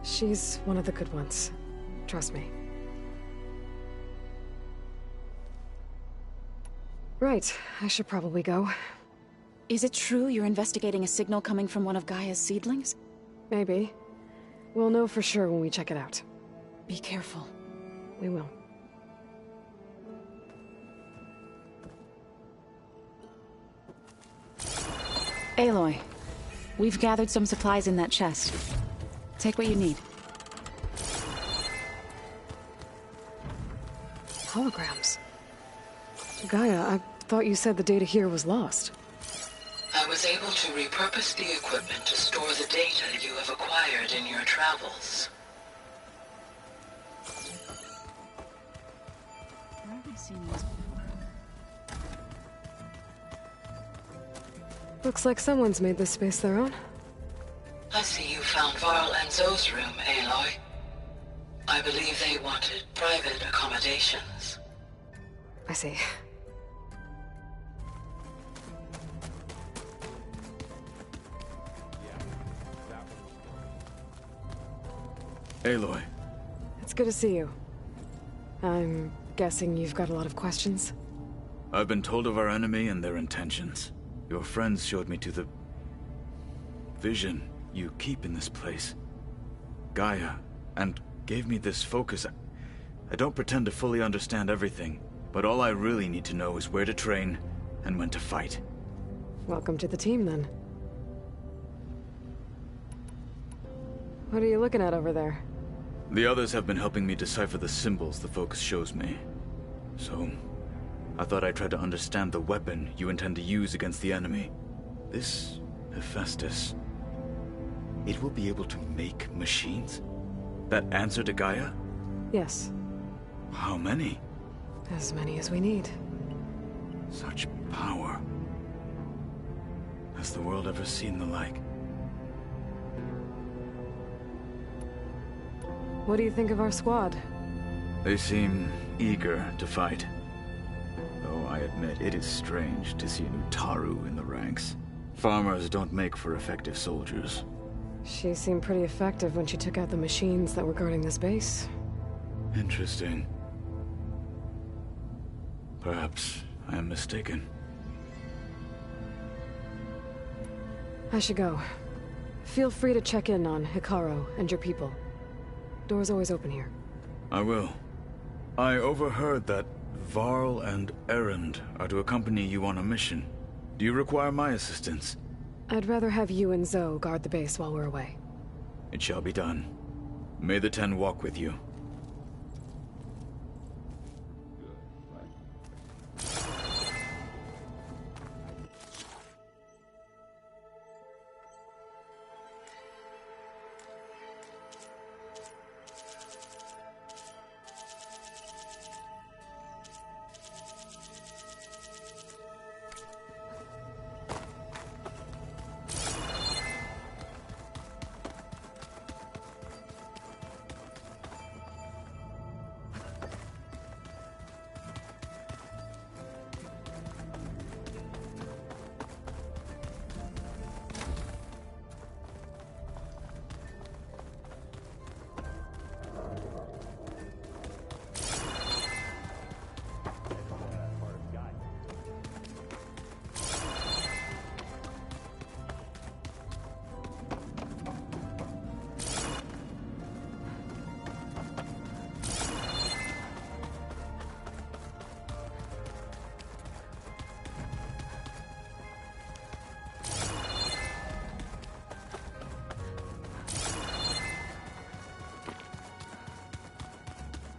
She's one of the good ones. Trust me. Right. I should probably go. Is it true you're investigating a signal coming from one of Gaia's seedlings? Maybe. We'll know for sure when we check it out. Be careful. We will. Aloy, we've gathered some supplies in that chest. Take what you need. Holograms. Gaia, I thought you said the data here was lost. I was able to repurpose the equipment to store the data you have acquired in your travels. Where have I seen these before? Looks like someone's made this space their own. I see you found Varl and Zoe's room, Aloy. I believe they wanted private accommodations. I see. Aloy. It's good to see you. I'm guessing you've got a lot of questions? I've been told of our enemy and their intentions. Your friends showed me to the vision you keep in this place. Gaia, and gave me this focus. I don't pretend to fully understand everything, but all I really need to know is where to train and when to fight. Welcome to the team, then. What are you looking at over there? The others have been helping me decipher the symbols the focus shows me. So, I thought I'd try to understand the weapon you intend to use against the enemy. This Hephaestus, it will be able to make machines? That answer to Gaia? Yes. How many? As many as we need. Such power. Has the world ever seen the like? What do you think of our squad? They seem eager to fight. Though I admit it is strange to see a new Taru in the ranks. Farmers don't make for effective soldiers. She seemed pretty effective when she took out the machines that were guarding this base. Interesting. Perhaps I am mistaken. I should go. Feel free to check in on Hikaru and your people. Door's always open here. I will. I overheard that Varl and Erend are to accompany you on a mission. Do you require my assistance? I'd rather have you and Zoe guard the base while we're away. It shall be done. May the Ten walk with you.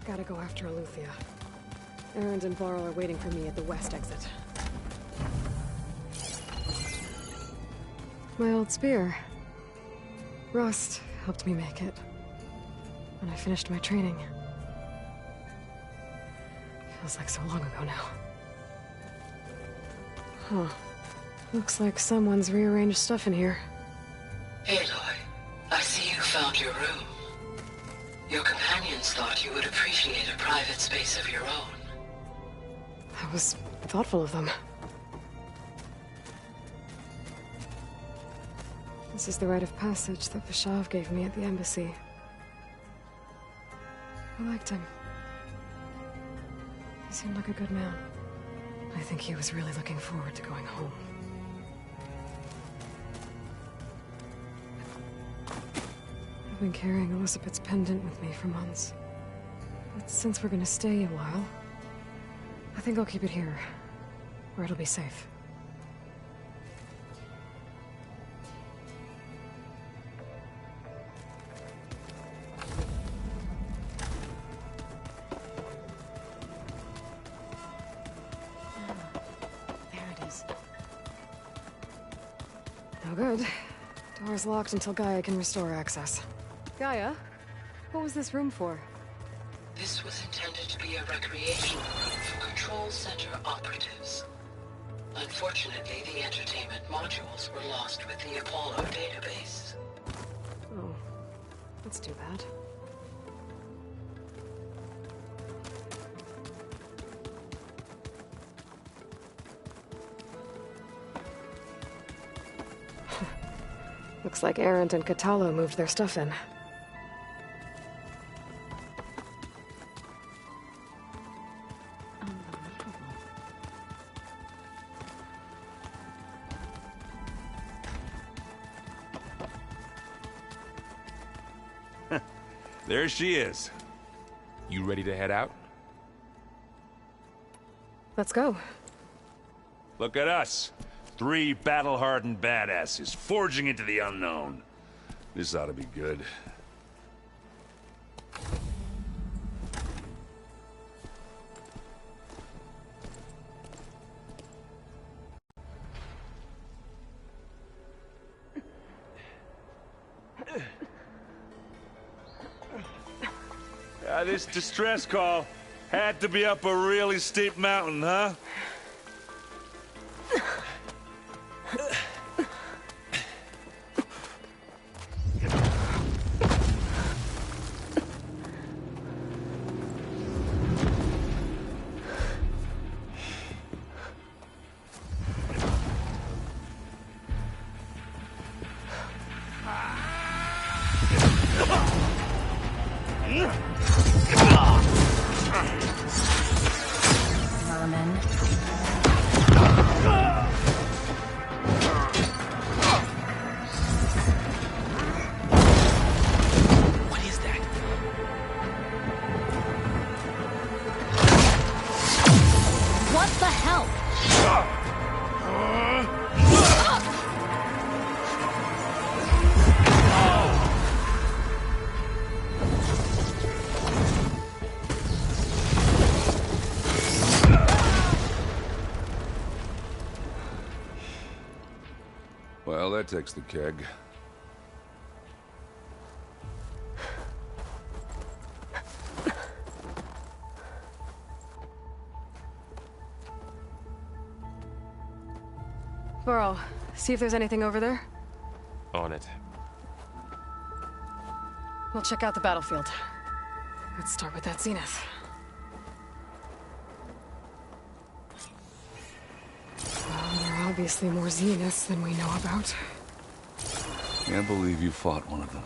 Gotta go after Aletheia. Erend and Varl are waiting for me at the west exit. My old spear. Rust helped me make it. When I finished my training. Feels like so long ago now. Huh. Looks like someone's rearranged stuff in here. Aloy, I see you found your room. Your companions thought you would appreciate a private space of your own. That was thoughtful of them. This is the rite of passage that Vishav gave me at the embassy. I liked him. He seemed like a good man. I think he was really looking forward to going home. I've been carrying Elizabeth's pendant with me for months. But since we're gonna stay a while, I think I'll keep it here, where it'll be safe. There it is. No good. Door's locked until Gaia can restore access. Gaia? What was this room for? This was intended to be a recreational room for Control Center operatives. Unfortunately, the entertainment modules were lost with the Apollo database. Oh, that's too bad. Looks like Erend and Katalo moved their stuff in. There she is. You ready to head out? Let's go. Look at us. 3 battle-hardened badasses forging into the unknown. This ought to be good. This distress call had to be up a really steep mountain, huh? Well, that takes the keg. Burrow, see if there's anything over there. On it. We'll check out the battlefield. Let's start with that zenith. Well, there are obviously more zeniths than we know about. Can't believe you fought one of them.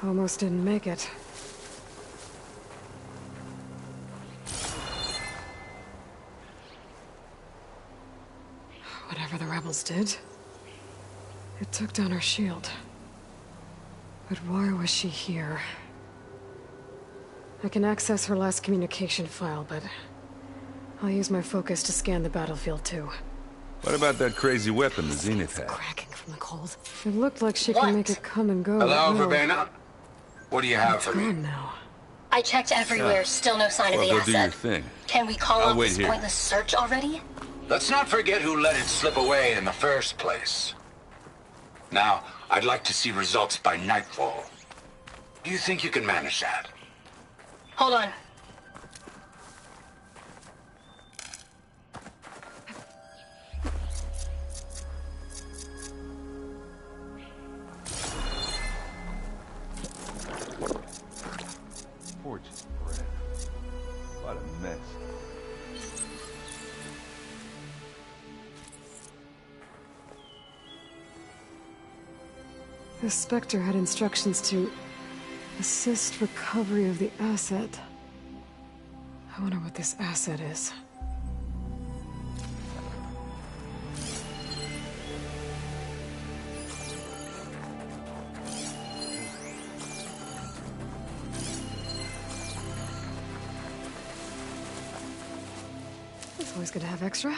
Almost didn't make it. Whatever the rebels did, it took down her shield. But why was she here? I can access her last communication file, but I'll use my focus to scan the battlefield too. What about that crazy weapon the Zenith had? Cracking from the cold. It looked like she can make it come and go. Hello, no. Verbena? What do you have for me? Gone now. I checked everywhere, still no sign of the Go asset. do your thing. Can we call I'll off wait this here. pointless search already? Let's not forget who let it slip away in the first place. Now, I'd like to see results by nightfall. Do you think you can manage that? Hold on. Fortune bread. What a mess. The Spectre had instructions to assist recovery of the asset. I wonder what this asset is. It's always good to have extra.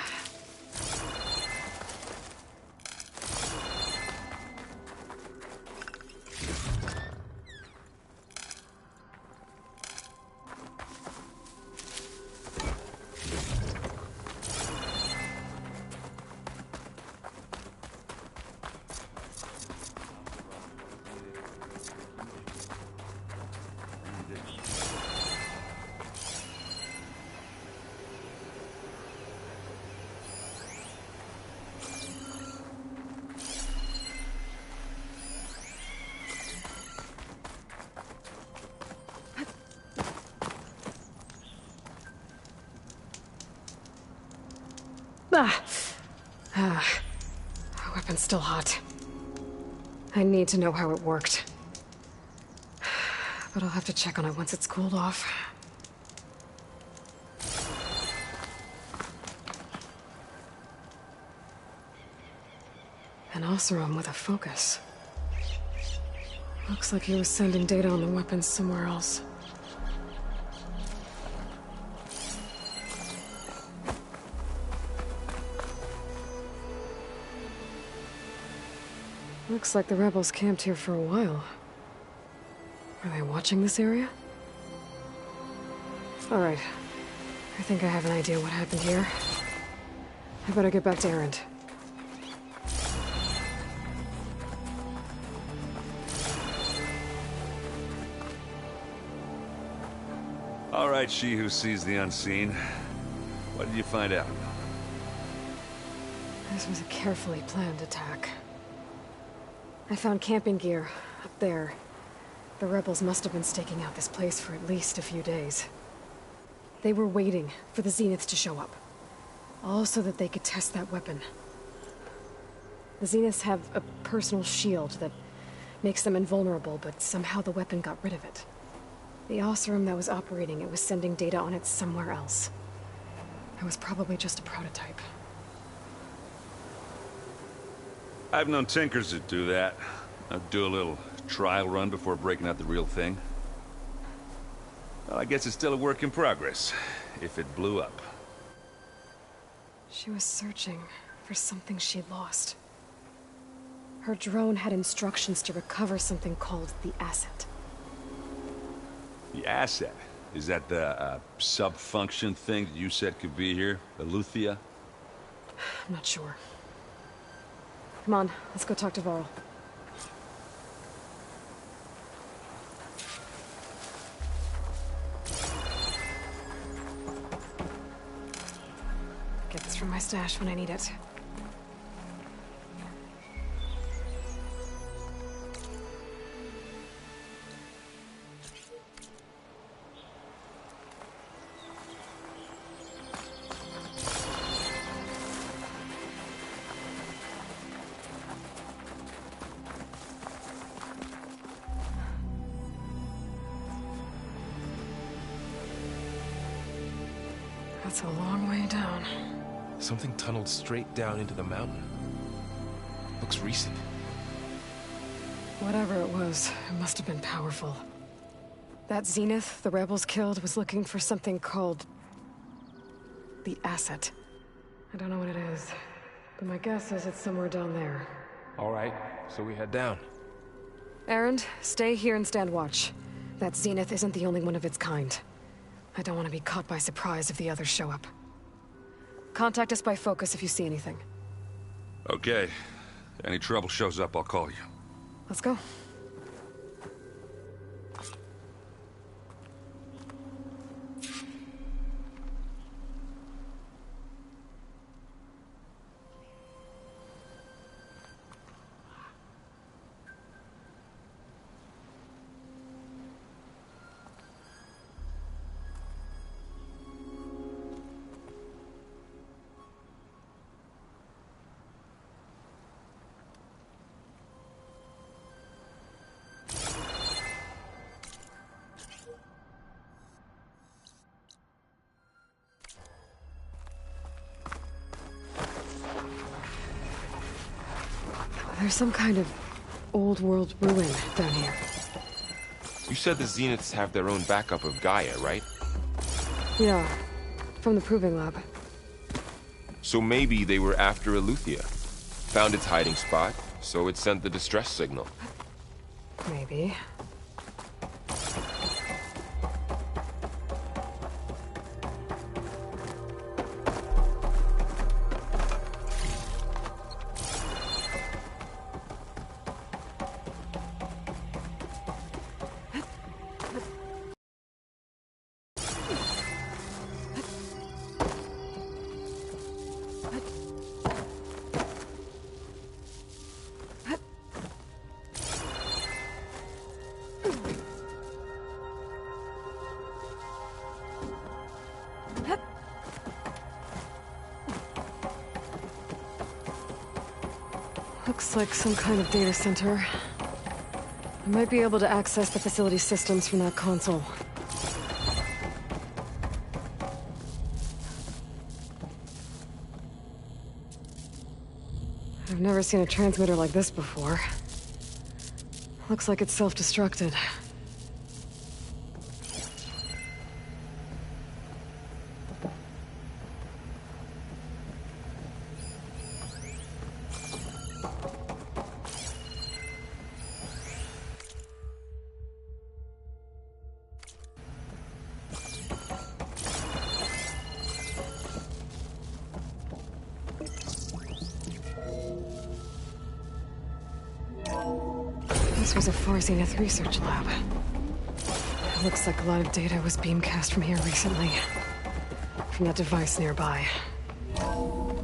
Weapon's still hot. I need to know how it worked. But I'll have to check on it once it's cooled off. An Oseram with a focus. Looks like he was sending data on the weapons somewhere else. Looks like the rebels camped here for a while. Are they watching this area? Alright. I think I have an idea what happened here. I better get back to Erend. All right, she who sees the unseen. What did you find out? This was a carefully planned attack. I found camping gear up there. The rebels must have been staking out this place for at least a few days. They were waiting for the Zeniths to show up. All so that they could test that weapon. The Zeniths have a personal shield that makes them invulnerable, but somehow the weapon got rid of it. The Oseram that was operating it was sending data on it somewhere else. It was probably just a prototype. I've known tinkers that do that. I'd do a little trial run before breaking out the real thing. Well, I guess it's still a work in progress, if it blew up. She was searching for something she'd lost. Her drone had instructions to recover something called the Asset. The Asset? Is that the sub-function thing that you said could be here? Eleuthia? I'm not sure. Come on, let's go talk to Varl. Get this from my stash when I need it. That's a long way down. Something tunneled straight down into the mountain. Looks recent. Whatever it was, it must have been powerful. That Zenith the rebels killed was looking for something called the Asset. I don't know what it is, but my guess is it's somewhere down there. All right, so we head down. Erend, stay here and stand watch. That Zenith isn't the only one of its kind. I don't want to be caught by surprise if the others show up. Contact us by focus if you see anything. Okay. Any trouble shows up, I'll call you. Let's go. There's some kind of old world ruin down here. You said the Zeniths have their own backup of Gaia, right? Yeah, from the Proving Lab. So maybe they were after Eleuthia. Found its hiding spot, so it sent the distress signal. Maybe. Looks like some kind of data center. I might be able to access the facility systems from that console. I've never seen a transmitter like this before. Looks like it's self-destructed. This was a Far Zenith research lab. It looks like a lot of data was beamcast from here recently. From that device nearby.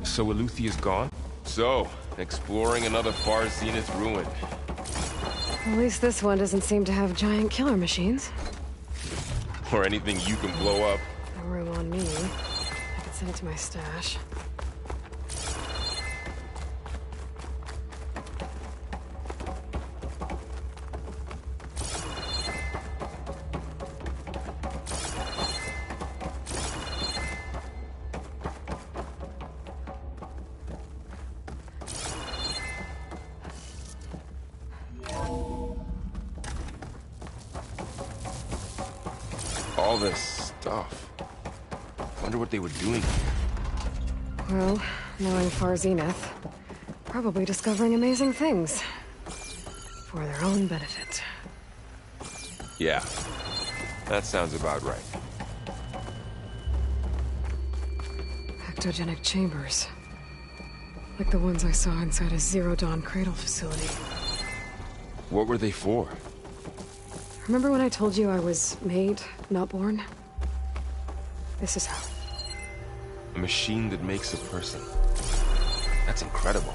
So Eluthia's gone? So, exploring another Far Zenith ruin. At least this one doesn't seem to have giant killer machines. Or anything you can blow up. No room on me. I could send it to my stash. All this stuff. Wonder what they were doing here. Well, knowing Far Zenith, probably discovering amazing things. For their own benefit. Yeah, that sounds about right. Ectogenic chambers. Like the ones I saw inside a Zero Dawn cradle facility. What were they for? Remember when I told you I was made, not born? This is how. A machine that makes a person. That's incredible.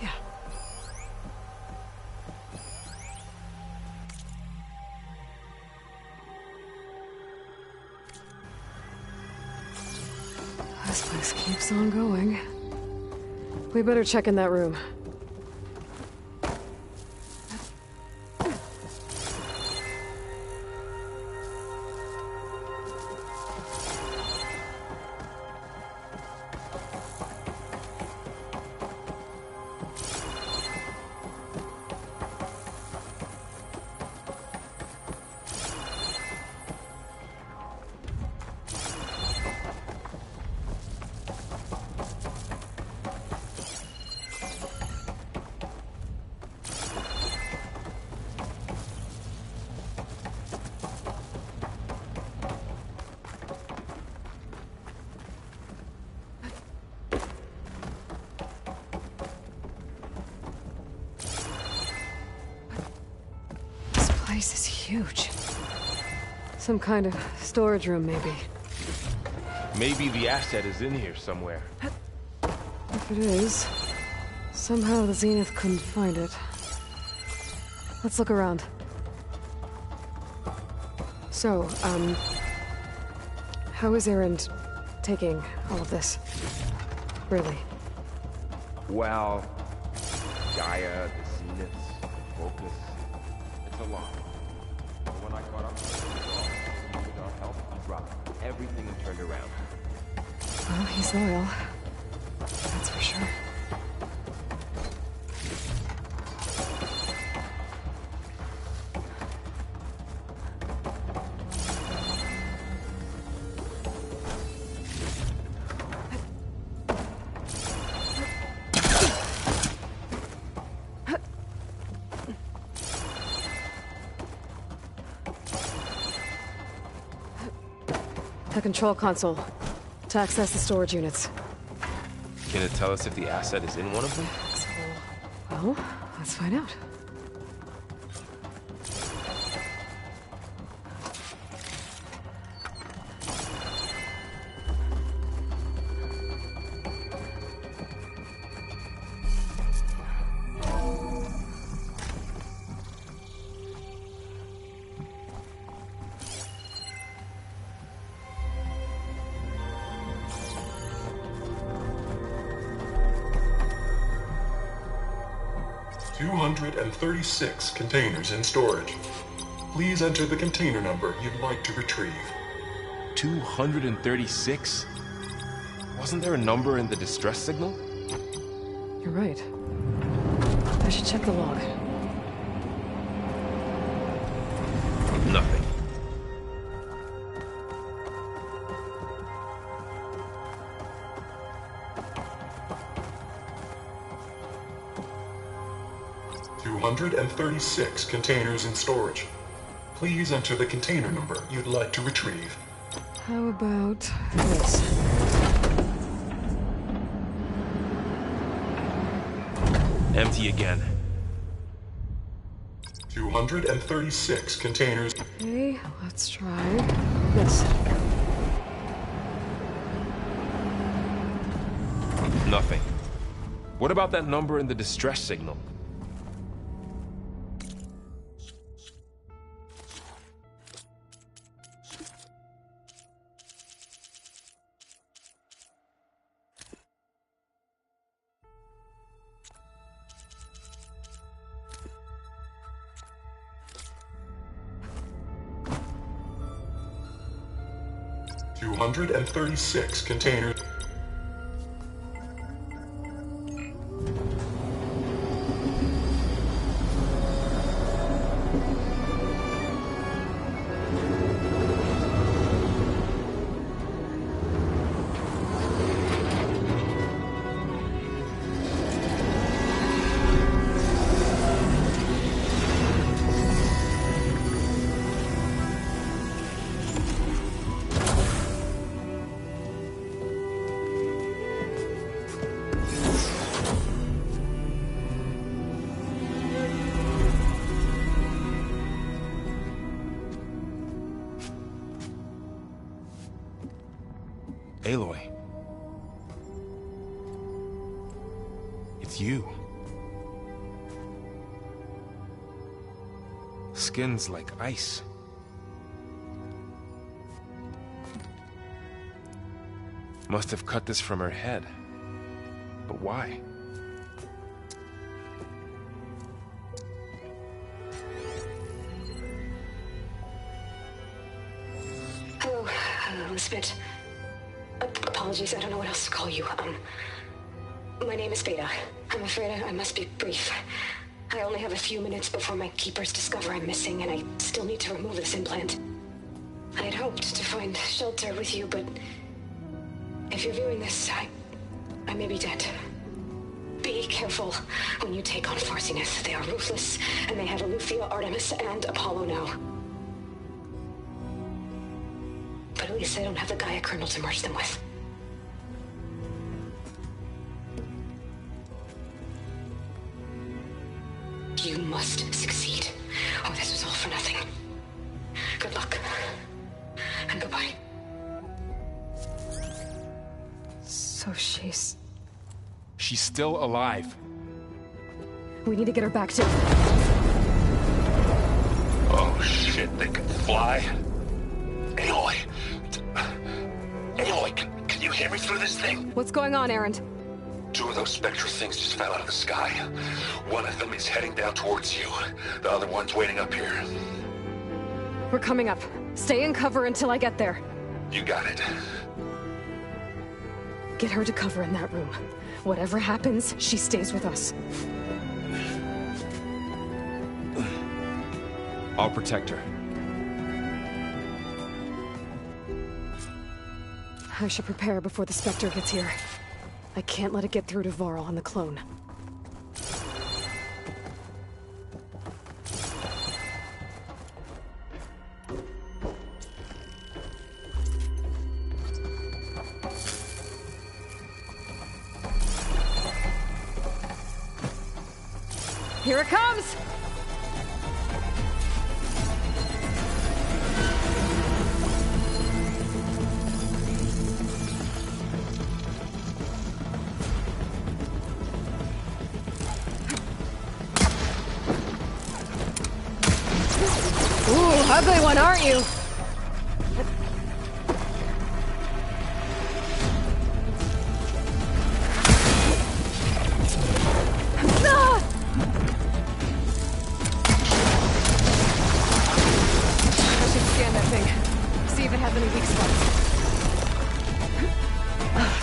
Yeah. This place keeps on going. We better check in that room. This place is huge. Some kind of storage room, maybe. Maybe the asset is in here somewhere. If it is, somehow the Zenith couldn't find it. Let's look around. So, how is Erend taking all of this? Really? Well, Gaia, the Zeniths, Focus. It's a lot. But when I caught up with our help, he dropped everything and turned around. Well, he's loyal. That's for sure. The control console. To access the storage units. Can it tell us if the asset is in one of them? Well, let's find out. $236 containers in storage. Please enter the container number you'd like to retrieve. 236? Wasn't there a number in the distress signal? You're right. I should check the log. Nothing. $236 containers in storage. Please enter the container number you'd like to retrieve. How about this? Empty again. 236 containers. Okay, let's try this. Nothing. What about that number in the distress signal? $236 containers. Aloy. It's you. Skin's like ice. Must have cut this from her head. But why? Hello, Elizabeth. Apologies, I don't know what else to call you. My name is Beta. I'm afraid I must be brief. I only have a few minutes before my keepers discover I'm missing, and I still need to remove this implant. I had hoped to find shelter with you, but if you're viewing this, I may be dead. Be careful when you take on Farsiness. They are ruthless, and they have Eleuthia, Artemis, and Apollo now. But at least I don't have the Gaia kernel to merge them with. You must succeed, or this was all for nothing. Good luck. And goodbye. So she's still alive. We need to get her back to... Oh shit, they can fly? Aloy! Aloy, can you hear me through this thing? What's going on, Erend? Two of those spectral things just fell out of the sky. One of them is heading down towards you. The other one's waiting up here. We're coming up. Stay in cover until I get there. You got it. Get her to cover in that room. Whatever happens, she stays with us. I'll protect her. I should prepare before the Spectre gets here. I can't let it get through to Varl on the clone. Here it comes! Ooh, ugly one, aren't you?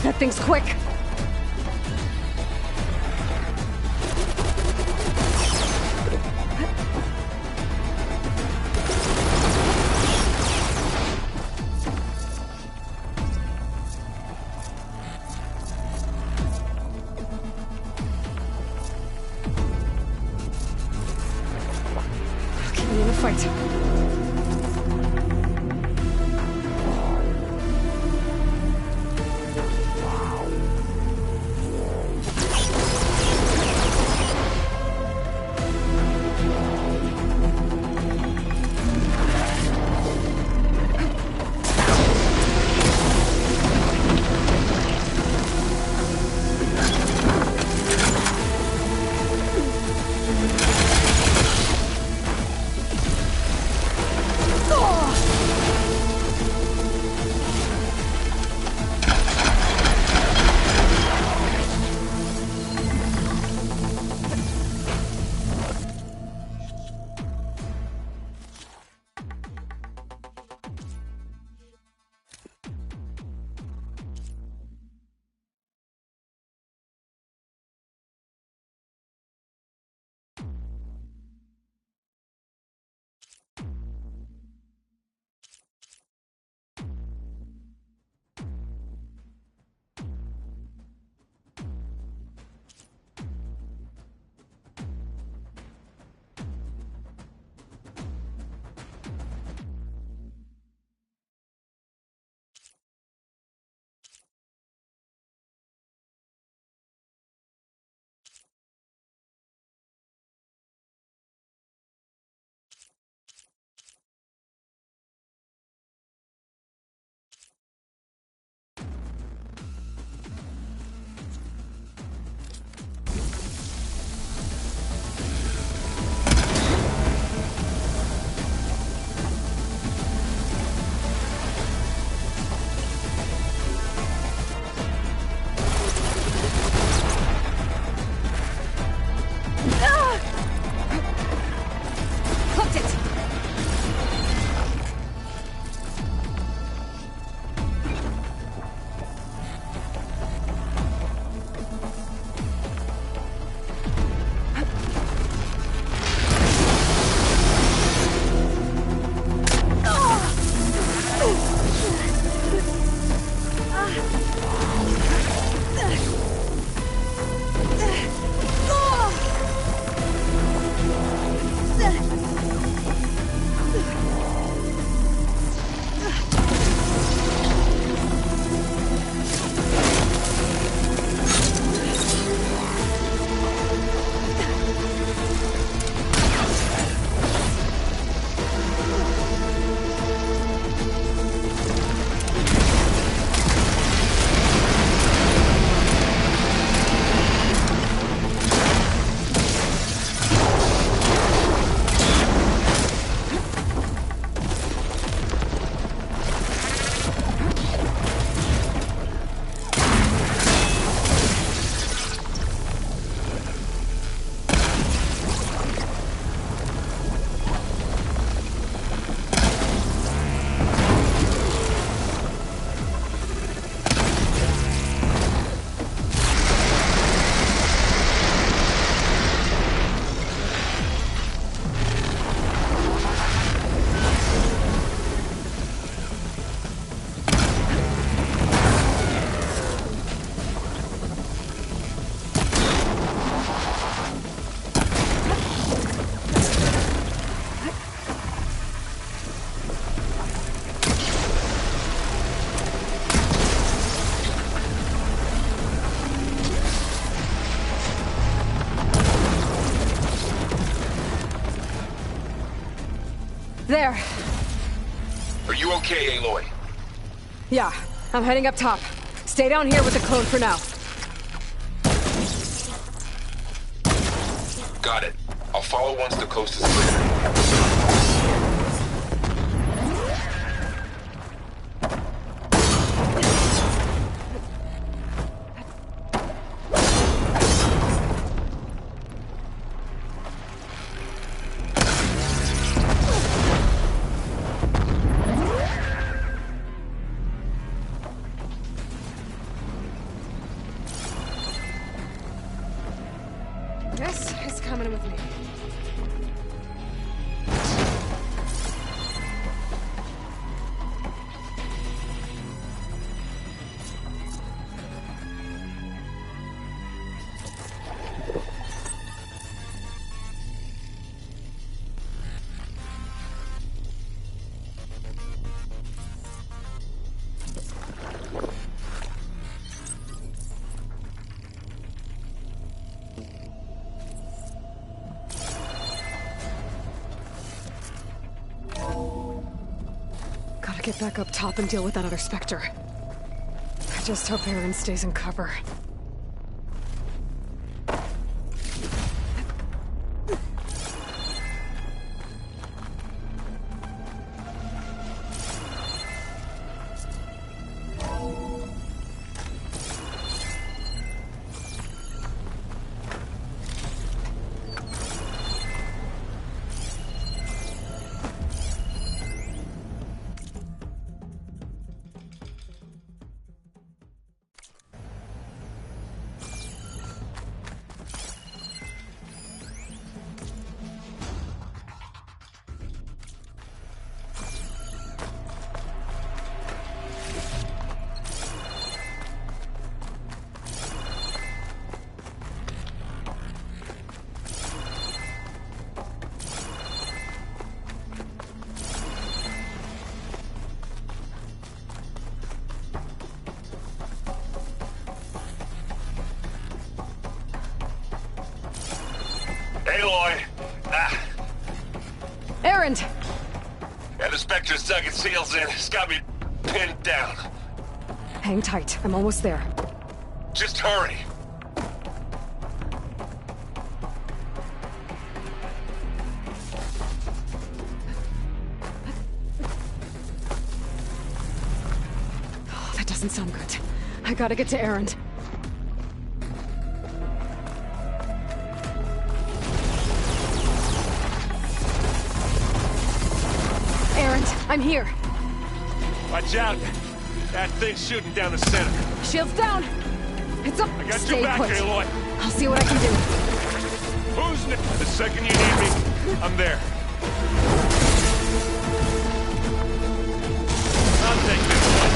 That thing's quick! fight. There. Are you okay, Aloy? Yeah, I'm heading up top. Stay down here with the clone for now. Got it. I'll follow once the coast is clear. This is coming with me. Gotta get back up top and deal with that other Spectre. I just hope Aaron stays in cover. Aloy! Aaron! Yeah, the Spectre's dug its heels in. It's got me pinned down. Hang tight. I'm almost there. Just hurry. Oh, that doesn't sound good. I gotta get to Aaron. I'm here. Watch out. That thing's shooting down the center. Shields down. It's up. I got Stay your back, put. Aloy. I'll see what I can do. Who's next? The second you need me, I'm there. I'll take this one.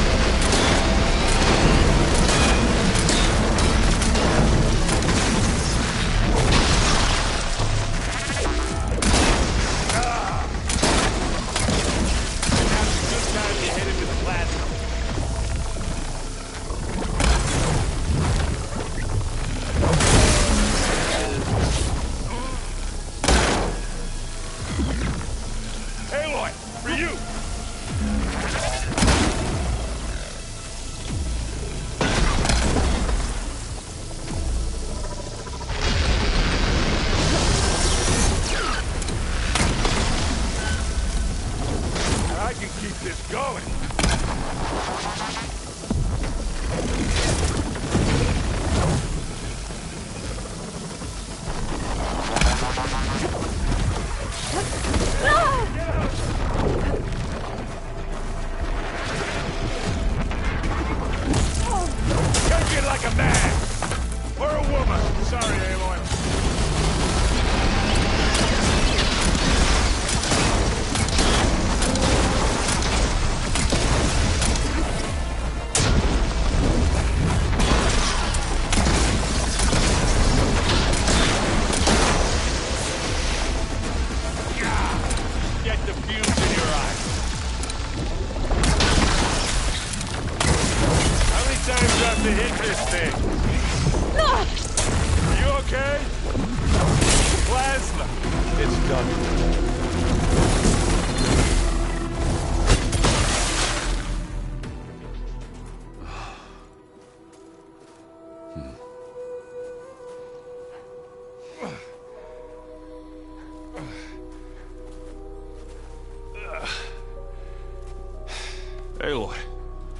Aloy,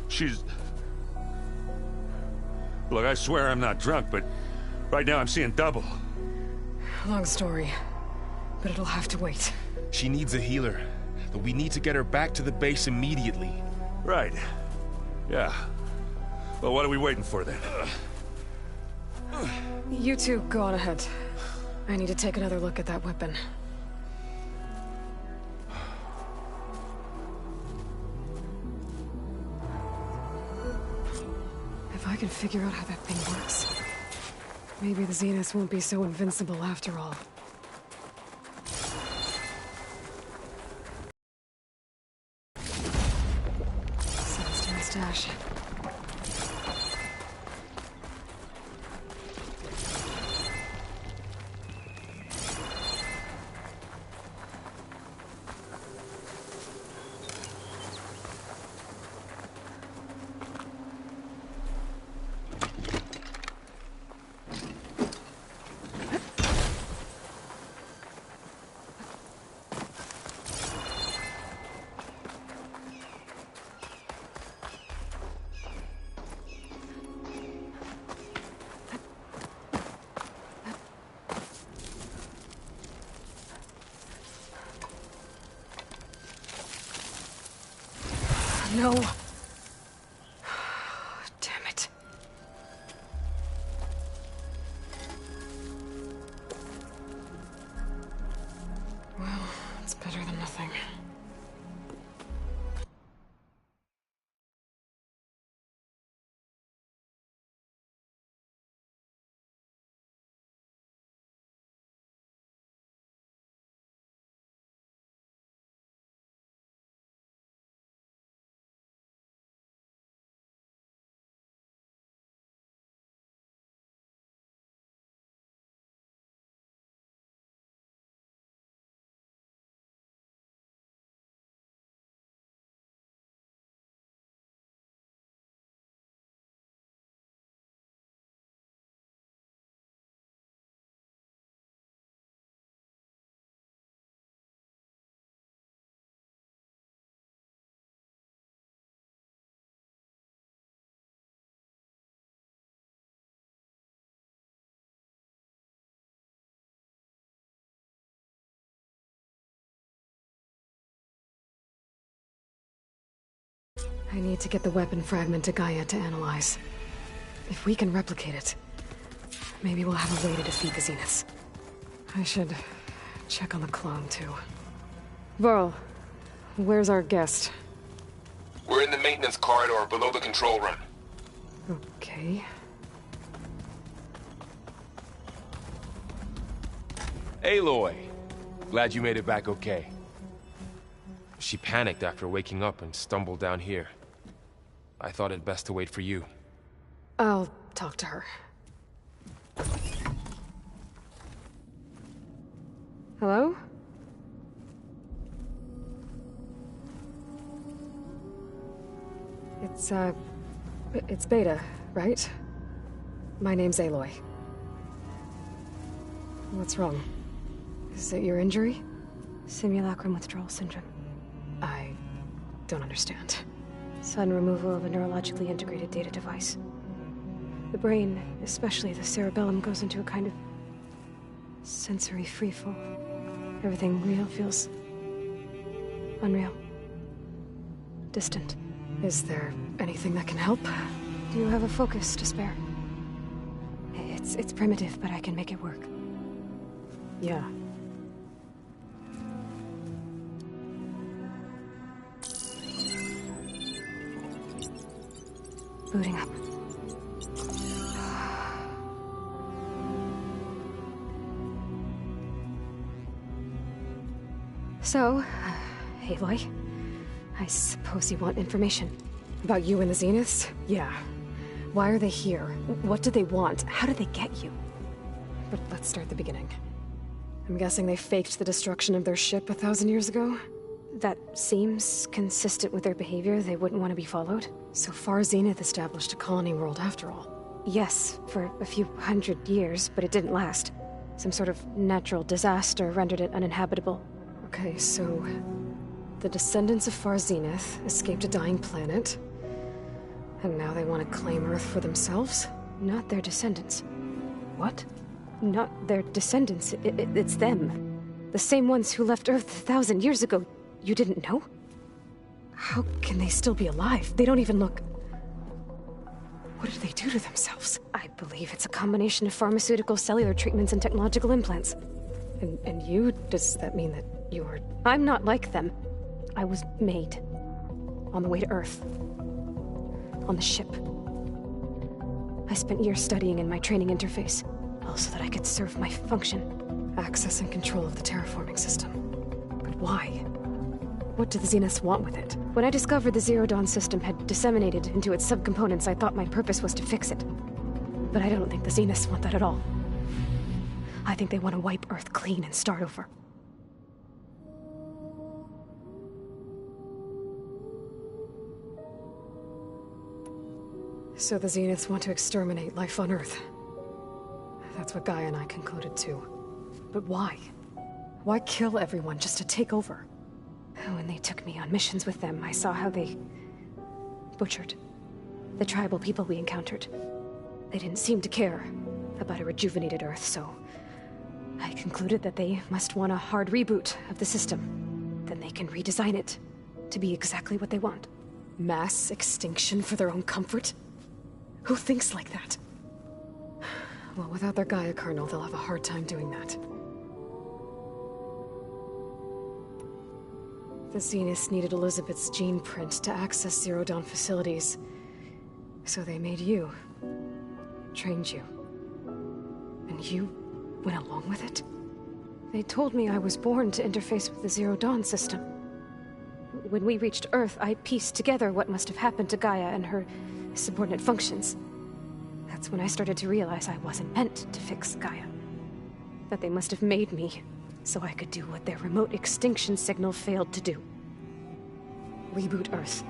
she's... Look, I swear I'm not drunk, but right now I'm seeing double. Long story, but it'll have to wait. She needs a healer, but we need to get her back to the base immediately. Right. Yeah. Well, what are we waiting for then? You two go on ahead. I need to take another look at that weapon. If I can figure out how that thing works, maybe the Zeniths won't be so invincible after all. Sounds to my stash. No. Damn it. Well, it's better than nothing. I need to get the weapon fragment to Gaia to analyze. If we can replicate it, maybe we'll have a way to defeat the Zeniths. I should check on the clone, too. Varl, where's our guest? We're in the maintenance corridor below the control room. Okay. Aloy! Glad you made it back okay. She panicked after waking up and stumbled down here. I thought it best to wait for you. I'll talk to her. Hello? It's Beta, right? My name's Aloy. What's wrong? Is it your injury? Simulacrum withdrawal syndrome. I don't understand. Sudden removal of a neurologically integrated data device. The brain, especially the cerebellum, goes into a kind of sensory freefall. Everything real feels unreal. Distant. Is there anything that can help? Do you have a focus to spare? It's primitive, but I can make it work. Yeah. Booting up. So, Aloy, I suppose you want information. About you and the Zeniths? Yeah. Why are they here? What do they want? How did they get you? But let's start at the beginning. I'm guessing they faked the destruction of their ship 1,000 years ago? That seems consistent with their behavior. They wouldn't want to be followed. So far, Zenith established a colony world after all. Yes, for a few hundred years, but it didn't last. Some sort of natural disaster rendered it uninhabitable. Okay, so the descendants of Far Zenith escaped a dying planet, and now they want to claim Earth for themselves? Not their descendants. What? Not their descendants. It's them. The same ones who left Earth 1,000 years ago. You didn't know? How can they still be alive? They don't even look... What did they do to themselves? I believe it's a combination of pharmaceutical, cellular treatments, and technological implants. And you? Does that mean that you're... I'm not like them. I was made. On the way to Earth? On the ship. I spent years studying in my training interface, all so that I could serve my function. Access and control of the terraforming system. But why? What do the Zeniths want with it? When I discovered the Zero Dawn system had disseminated into its subcomponents, I thought my purpose was to fix it. But I don't think the Zeniths want that at all. I think they want to wipe Earth clean and start over. So the Zeniths want to exterminate life on Earth. That's what Gaia and I concluded too. But why? Why kill everyone just to take over? When they took me on missions with them, I saw how they butchered the tribal people we encountered. They didn't seem to care about a rejuvenated Earth, so I concluded that they must want a hard reboot of the system. Then they can redesign it to be exactly what they want. Mass extinction for their own comfort? Who thinks like that? Well, without their Gaia kernel, they'll have a hard time doing that. The Zeniths needed Elizabeth's gene print to access Zero Dawn facilities. So they made you. Trained you. And you went along with it? They told me I was born to interface with the Zero Dawn system. When we reached Earth, I pieced together what must have happened to Gaia and her subordinate functions. That's when I started to realize I wasn't meant to fix Gaia. That they must have made me so I could do what their remote extinction signal failed to do. Reboot Earth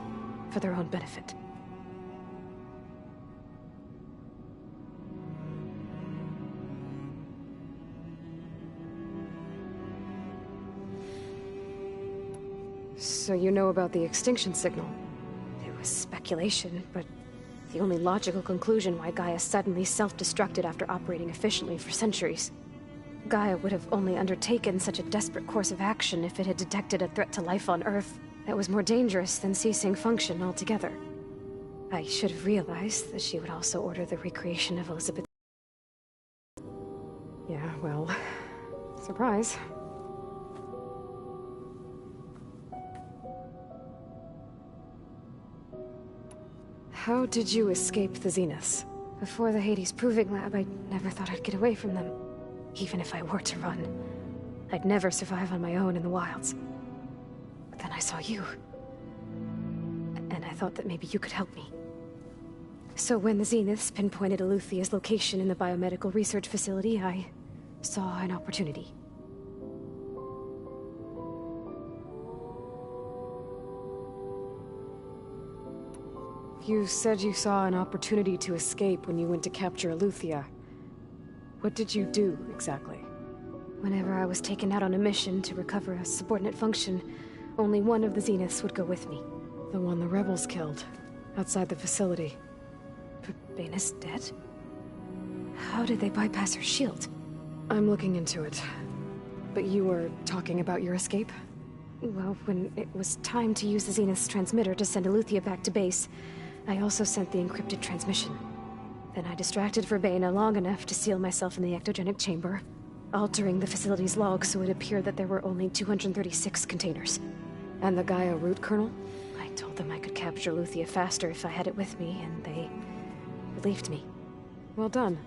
for their own benefit. So you know about the extinction signal? It was speculation, but the only logical conclusion why Gaia suddenly self-destructed after operating efficiently for centuries. Gaia would have only undertaken such a desperate course of action if it had detected a threat to life on Earth that was more dangerous than ceasing function altogether. I should have realized that she would also order the recreation of Elizabeth. Yeah, well, surprise. How did you escape the Zeniths? Before the Hades Proving Lab, I never thought I'd get away from them. Even if I were to run, I'd never survive on my own in the wilds. But then I saw you. And I thought that maybe you could help me. So when the Zeniths pinpointed Eluthia's location in the biomedical research facility, I saw an opportunity. You said you saw an opportunity to escape when you went to capture Eluthia. What did you do, exactly? Whenever I was taken out on a mission to recover a subordinate function, only one of the Zeniths would go with me. The one the rebels killed, outside the facility. But Baina's dead? How did they bypass her shield? I'm looking into it. But you were talking about your escape? Well, when it was time to use the Zenith's transmitter to send Eluthia back to base, I also sent the encrypted transmission. Then I distracted Verbena long enough to seal myself in the ectogenic chamber, altering the facility's log so it appeared that there were only 236 containers. And the Gaia root kernel? I told them I could capture Eluthia faster if I had it with me, and they believed me. Well done.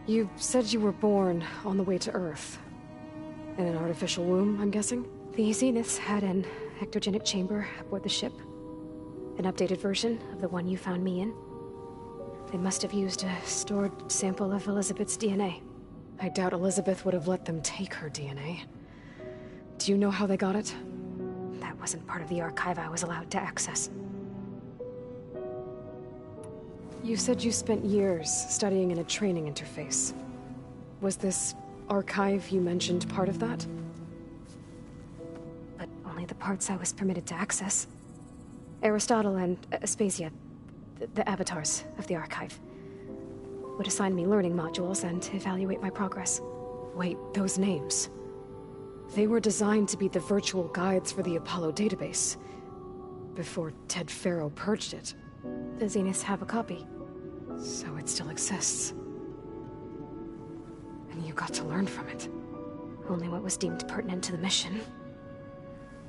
You said you were born on the way to Earth. In an artificial womb, I'm guessing? The Zeniths had an ectogenic chamber aboard the ship. An updated version of the one you found me in. They must have used a stored sample of Elizabeth's DNA. I doubt Elizabeth would have let them take her DNA. Do you know how they got it? That wasn't part of the archive I was allowed to access. You said you spent years studying in a training interface. Was this archive you mentioned part of that? But only the parts I was permitted to access. Aristotle and Aspasia, the avatars of the archive, would assign me learning modules and evaluate my progress. Wait, those names. They were designed to be the virtual guides for the Apollo database, before Ted Faro purged it. The Zeniths have a copy, so it still exists. And you got to learn from it. Only what was deemed pertinent to the mission.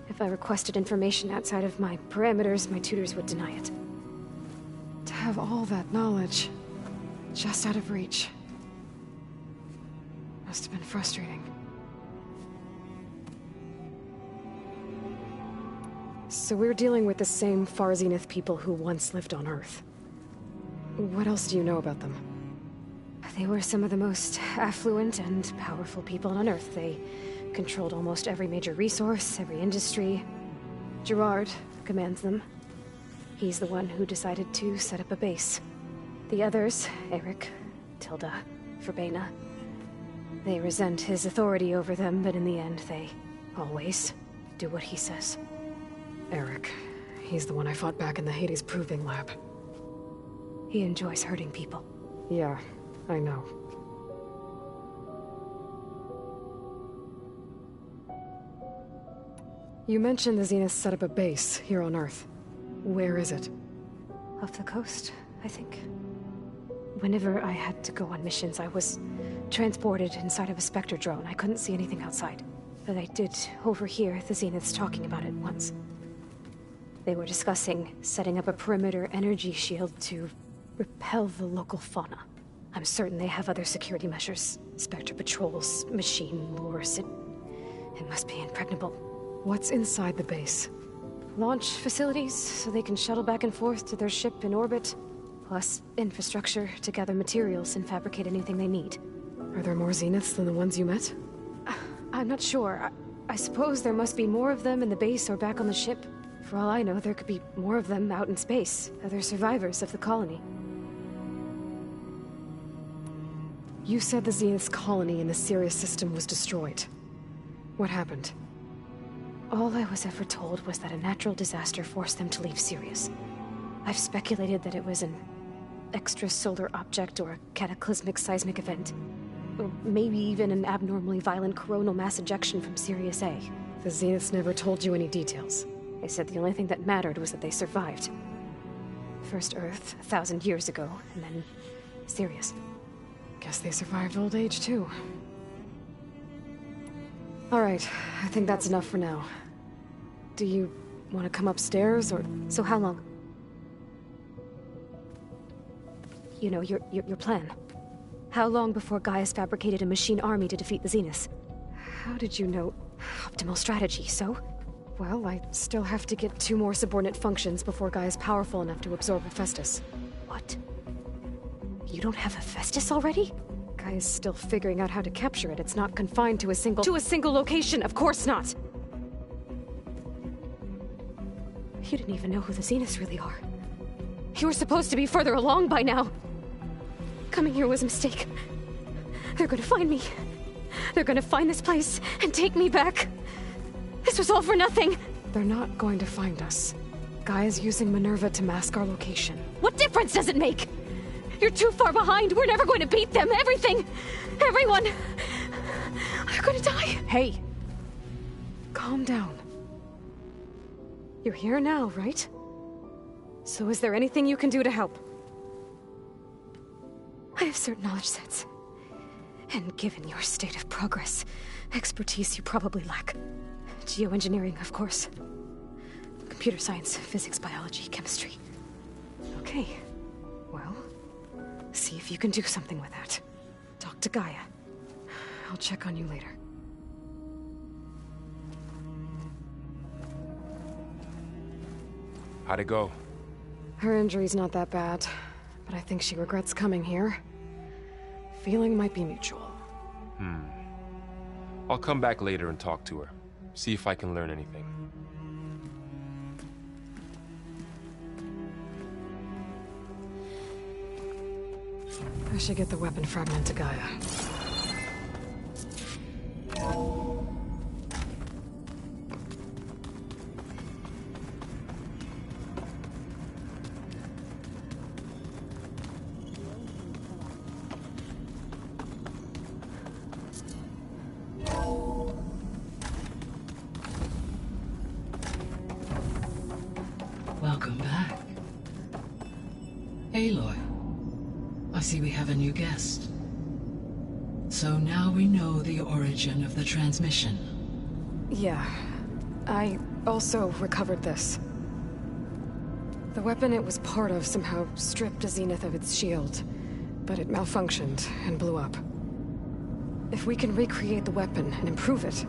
If I requested information outside of my parameters, my tutors would deny it. To have all that knowledge, just out of reach, must have been frustrating. So we're dealing with the same Far Zenith people who once lived on Earth. What else do you know about them? They were some of the most affluent and powerful people on Earth. They controlled almost every major resource, every industry. Gerard commands them. He's the one who decided to set up a base. The others, Eric, Tilda, Verbena, they resent his authority over them, but in the end, they always do what he says. Eric. He's the one I fought back in the Hades Proving Lab. He enjoys hurting people. Yeah, I know. You mentioned the Zenith set up a base here on Earth. Where is it? Off the coast, I think. Whenever I had to go on missions, I was transported inside of a Spectre drone. I couldn't see anything outside. But I did overhear the Zeniths talking about it once. They were discussing setting up a perimeter energy shield to repel the local fauna. I'm certain they have other security measures. Spectre patrols, machine lures. It must be impregnable. What's inside the base? Launch facilities, so they can shuttle back and forth to their ship in orbit. Plus, infrastructure to gather materials and fabricate anything they need. Are there more Zeniths than the ones you met? I'm not sure. I suppose there must be more of them in the base or back on the ship. For all I know, there could be more of them out in space, other survivors of the colony. You said the Zenith's colony in the Sirius system was destroyed. What happened? All I was ever told was that a natural disaster forced them to leave Sirius. I've speculated that it was an extrasolar object or a cataclysmic seismic event. Or maybe even an abnormally violent coronal mass ejection from Sirius A. The Zeniths never told you any details. They said the only thing that mattered was that they survived. First Earth, 1,000 years ago, and then Sirius. Guess they survived old age, too. Alright, I think that's enough for now. Do you want to come upstairs, or... So how long? You know, your plan. How long before Gaius fabricated a machine army to defeat the Zeniths? How did you know? Optimal strategy, so? Well, I still have to get 2 more subordinate functions before Gaia's powerful enough to absorb Hephaestus. What? You don't have Hephaestus already? Gaia's still figuring out how to capture it. It's not confined to a single location, of course not! You didn't even know who the Zeniths really are. You were supposed to be further along by now. Coming here was a mistake. They're gonna find me. They're gonna find this place and take me back. This was all for nothing. They're not going to find us. Gaia's using Minerva to mask our location. What difference does it make? You're too far behind. We're never going to beat them. Everything. Everyone. They're gonna die. Hey. Calm down. You're here now, right? So is there anything you can do to help? I have certain knowledge sets. And given your state of progress, expertise you probably lack. Geoengineering, of course. Computer science, physics, biology, chemistry. Okay. Well, see if you can do something with that. Talk to Gaia. I'll check on you later. How'd it go? Her injury's not that bad, but I think she regrets coming here. Feeling might be mutual. I'll come back later and talk to her. See if I can learn anything. I should get the weapon fragment to Gaia. Welcome back. Aloy, I see we have a new guest. So now we know the origin of the transmission. Yeah. I also recovered this. The weapon it was part of somehow stripped a Zenith of its shield, but it malfunctioned and blew up. If we can recreate the weapon and improve it,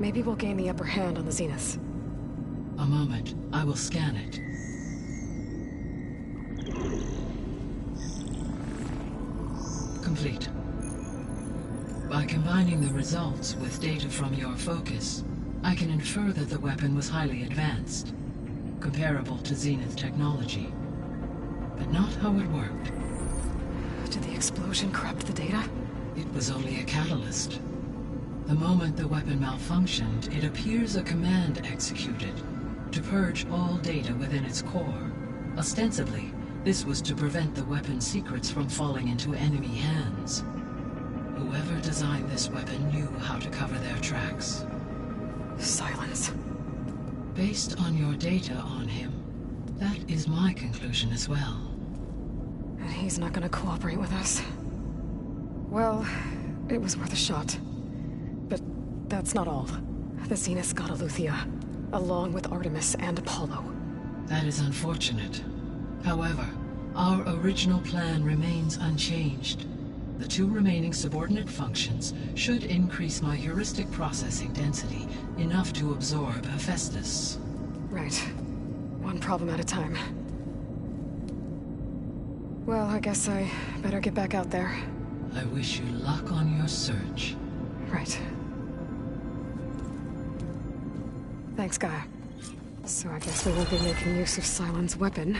maybe we'll gain the upper hand on the Zeniths. A moment, I will scan it. Complete. By combining the results with data from your focus, I can infer that the weapon was highly advanced, comparable to Zenith technology, but not how it worked. Did the explosion corrupt the data? It was only a catalyst. The moment the weapon malfunctioned, it appears a command executed to purge all data within its core. Ostensibly, this was to prevent the weapon's secrets from falling into enemy hands. Whoever designed this weapon knew how to cover their tracks. Silence. Based on your data on him, that is my conclusion as well. And he's not gonna cooperate with us. Well, it was worth a shot. But that's not all. The Zeniths got Eleuthia, along with Artemis and Apollo. That is unfortunate. However, our original plan remains unchanged. The 2 remaining subordinate functions should increase my heuristic processing density enough to absorb Hephaestus. Right. One problem at a time. Well, I guess I better get back out there. I wish you luck on your search. Right. Thanks, Gaia. So I guess we won't be making use of Cylon's weapon.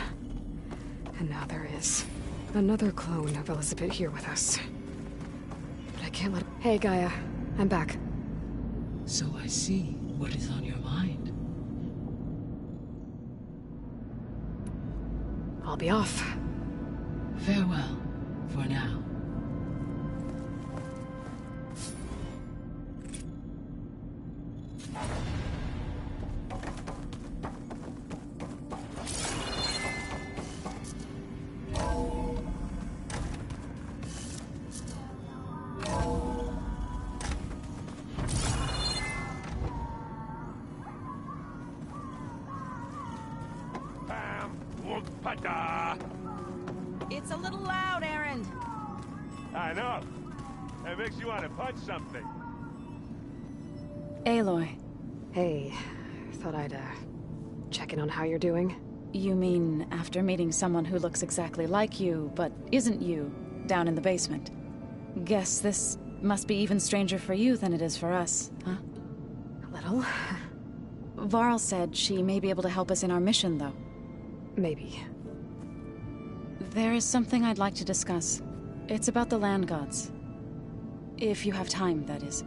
And now there is another clone of Elizabeth here with us. But I can't let... Hey, Gaia. I'm back. So I see what is on your mind. I'll be off. Farewell, for now. It's a little loud, Erend. I know. It makes you want to punch something. Aloy. Hey, thought I'd, check in on how you're doing. You mean after meeting someone who looks exactly like you, but isn't you, down in the basement? Guess this must be even stranger for you than it is for us, huh? A little. Varl said she may be able to help us in our mission, though. Maybe. There is something I'd like to discuss. It's about the land gods. If you have time, that is.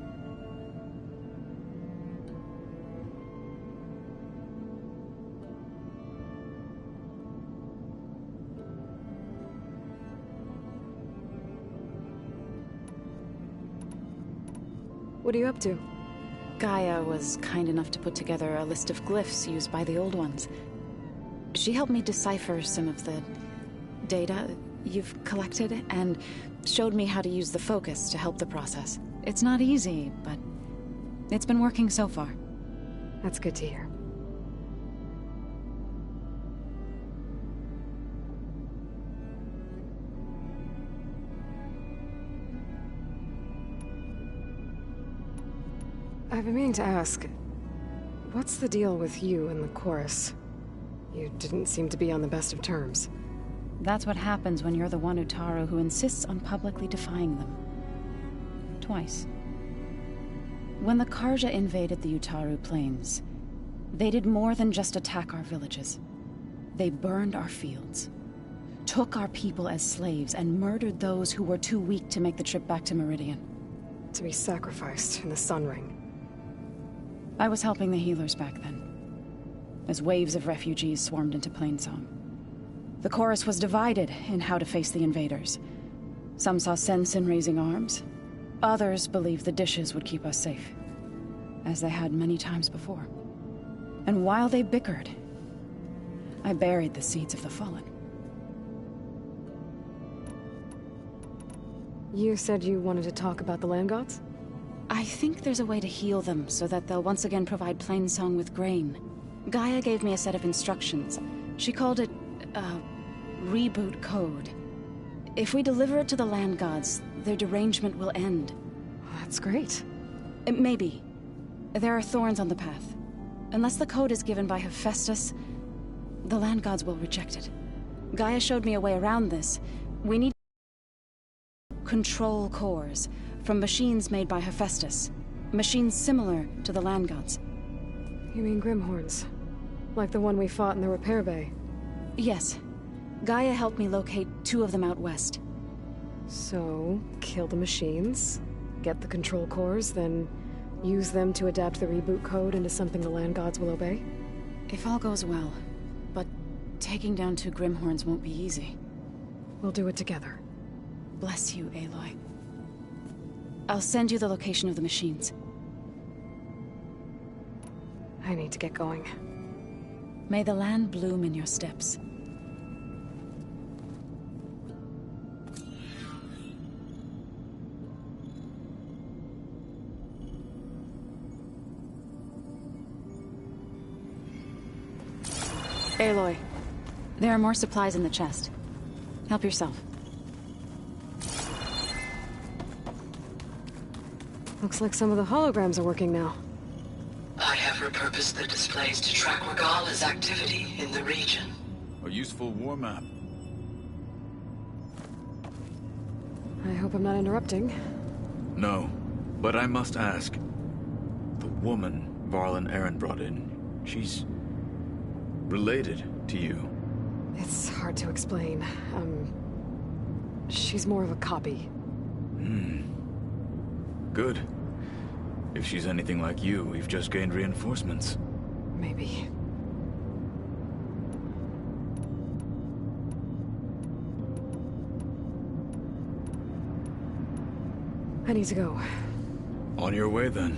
What are you up to? Gaia was kind enough to put together a list of glyphs used by the Old Ones. She helped me decipher some of the data you've collected, and showed me how to use the focus to help the process. It's not easy, but it's been working so far. That's good to hear. I've been meaning to ask, what's the deal with you and the chorus? You didn't seem to be on the best of terms. That's what happens when you're the one Utaru who insists on publicly defying them. Twice. When the Karja invaded the Utaru plains, they did more than just attack our villages. They burned our fields, took our people as slaves, and murdered those who were too weak to make the trip back to Meridian. To be sacrificed in the Sun Ring. I was helping the healers back then, as waves of refugees swarmed into Plainsong. The chorus was divided in how to face the invaders. Some saw sense in raising arms. Others believed the dishes would keep us safe, as they had many times before. And while they bickered, I buried the seeds of the fallen. You said you wanted to talk about the land gods? I think there's a way to heal them so that they'll once again provide Plainsong with grain. Gaia gave me a set of instructions. She called it reboot code. If we deliver it to the land gods, their derangement will end. That's great. Maybe. There are thorns on the path. Unless the code is given by Hephaestus, the land gods will reject it. Gaia showed me a way around this. We need control cores from machines made by Hephaestus. Machines similar to the land gods. You mean Grimhorns? Like the one we fought in the repair bay? Yes. Gaia helped me locate 2 of them out west. So, kill the machines, get the control cores, then use them to adapt the reboot code into something the land gods will obey? If all goes well. But taking down 2 Grimhorns won't be easy. We'll do it together. Bless you, Aloy. I'll send you the location of the machines. I need to get going. May the land bloom in your steps. Aloy, there are more supplies in the chest. Help yourself. Looks like some of the holograms are working now. I have repurposed the displays to track Regala's activity in the region. A useful war map. I hope I'm not interrupting. No, but I must ask. The woman Varlin Aaron brought in, she's related to you. It's hard to explain. She's more of a copy. Good. If she's anything like you, we've just gained reinforcements. Maybe. I need to go. On your way, then.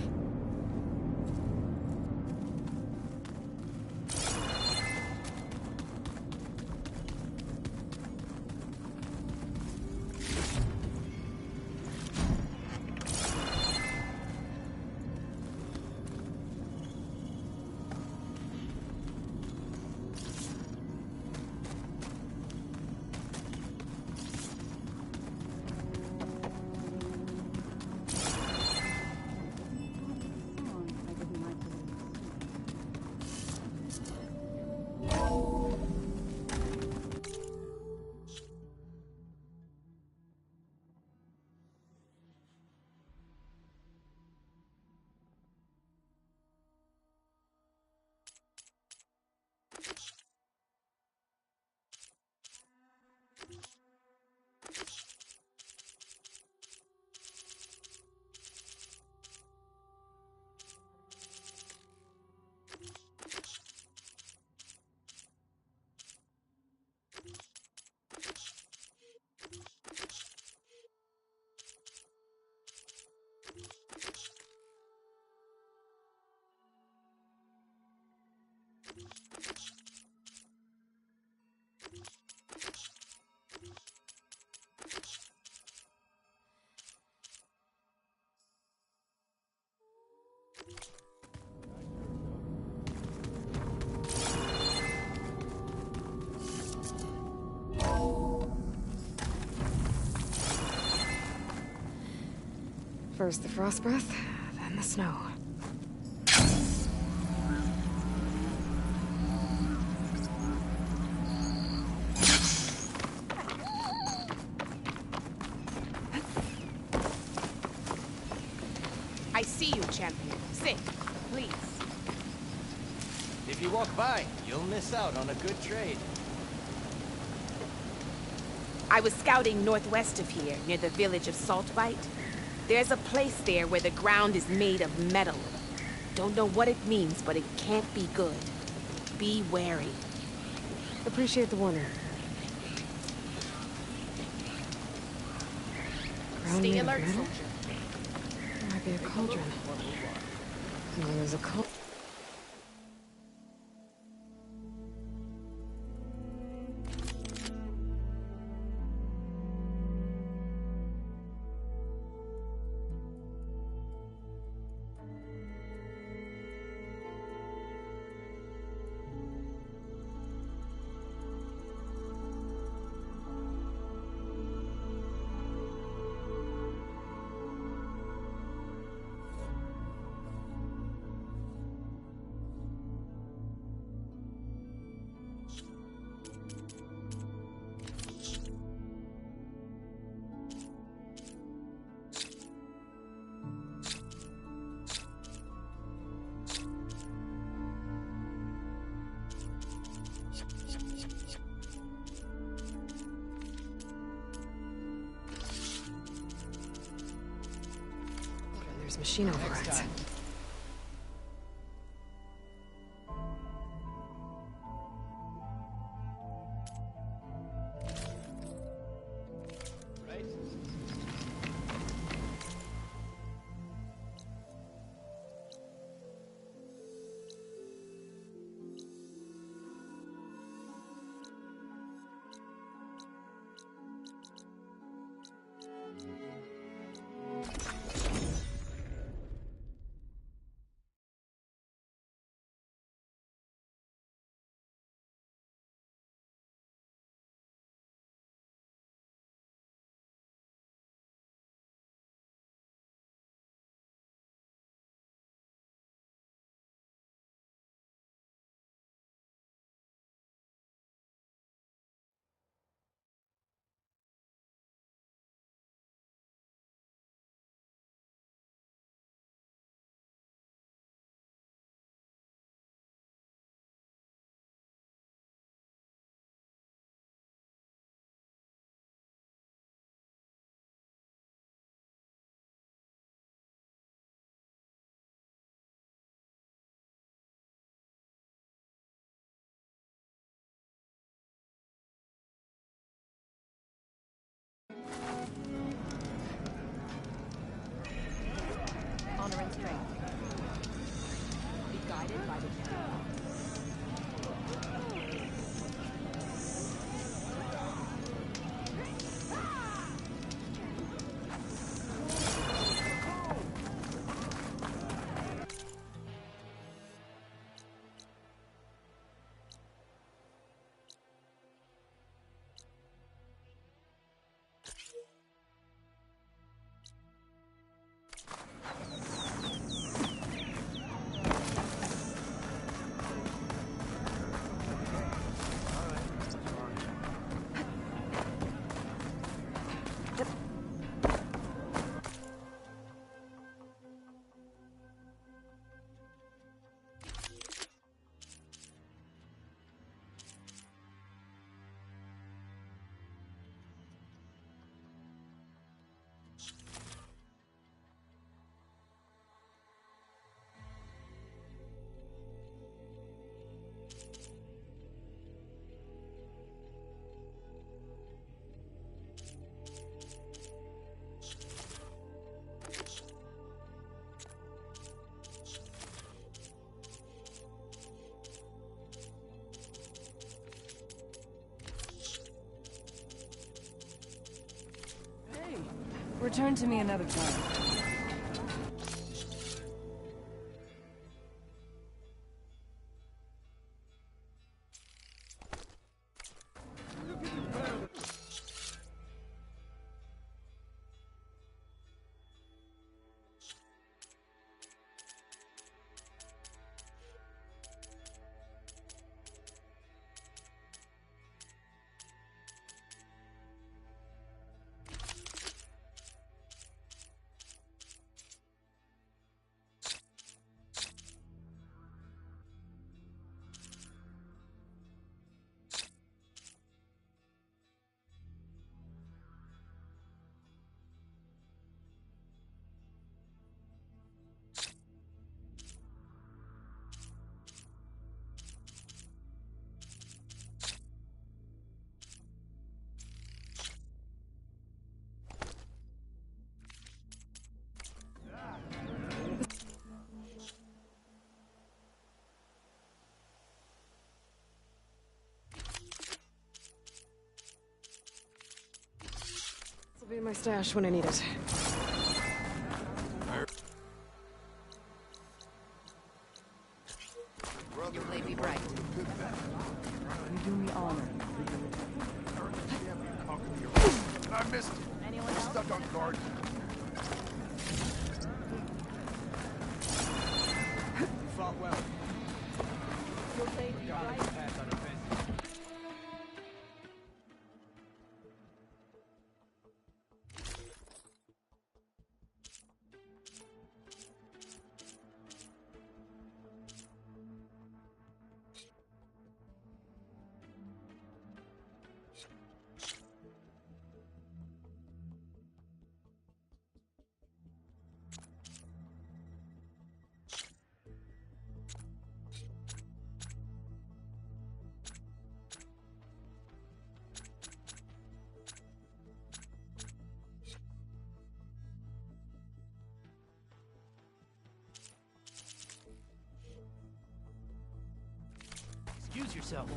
First the frost breath, then the snow. I see you, champion. Sit, please. If you walk by, you'll miss out on a good trade. I was scouting northwest of here, near the village of Saltbite. There's a place there where the ground is made of metal. Don't know what it means, but it can't be good. Be wary. Appreciate the warning. Ground Stay made of alert, metal? soldier. There might be a cauldron. No, there's a cauldron. There's machine overrides. Return to me another time. This'll be in my stash when I need it. You lay me right. You do me honor. I missed it. Anyone else? Stuck on guard. You fought well. You lay me right. Pass on offense. Excuse yourself.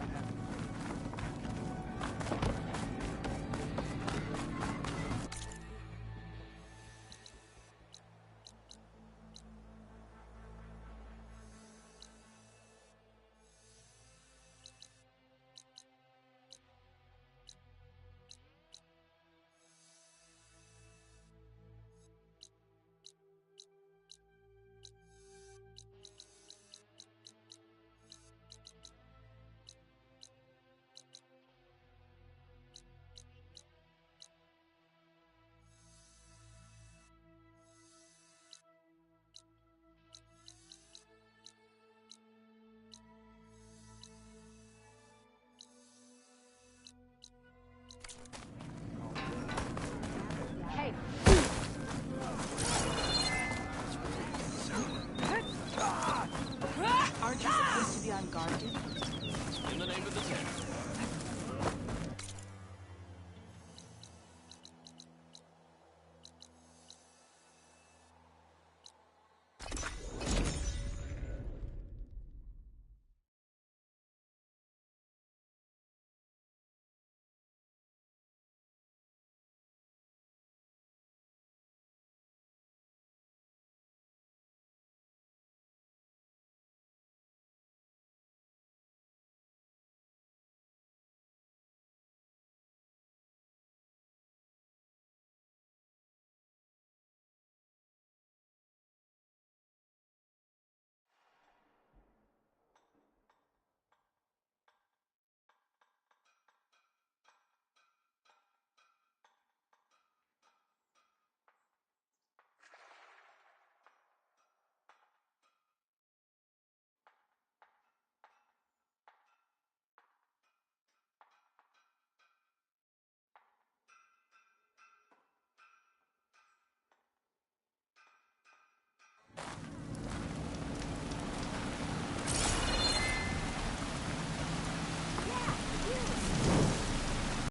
Hey. Aren't you supposed to be unguarded?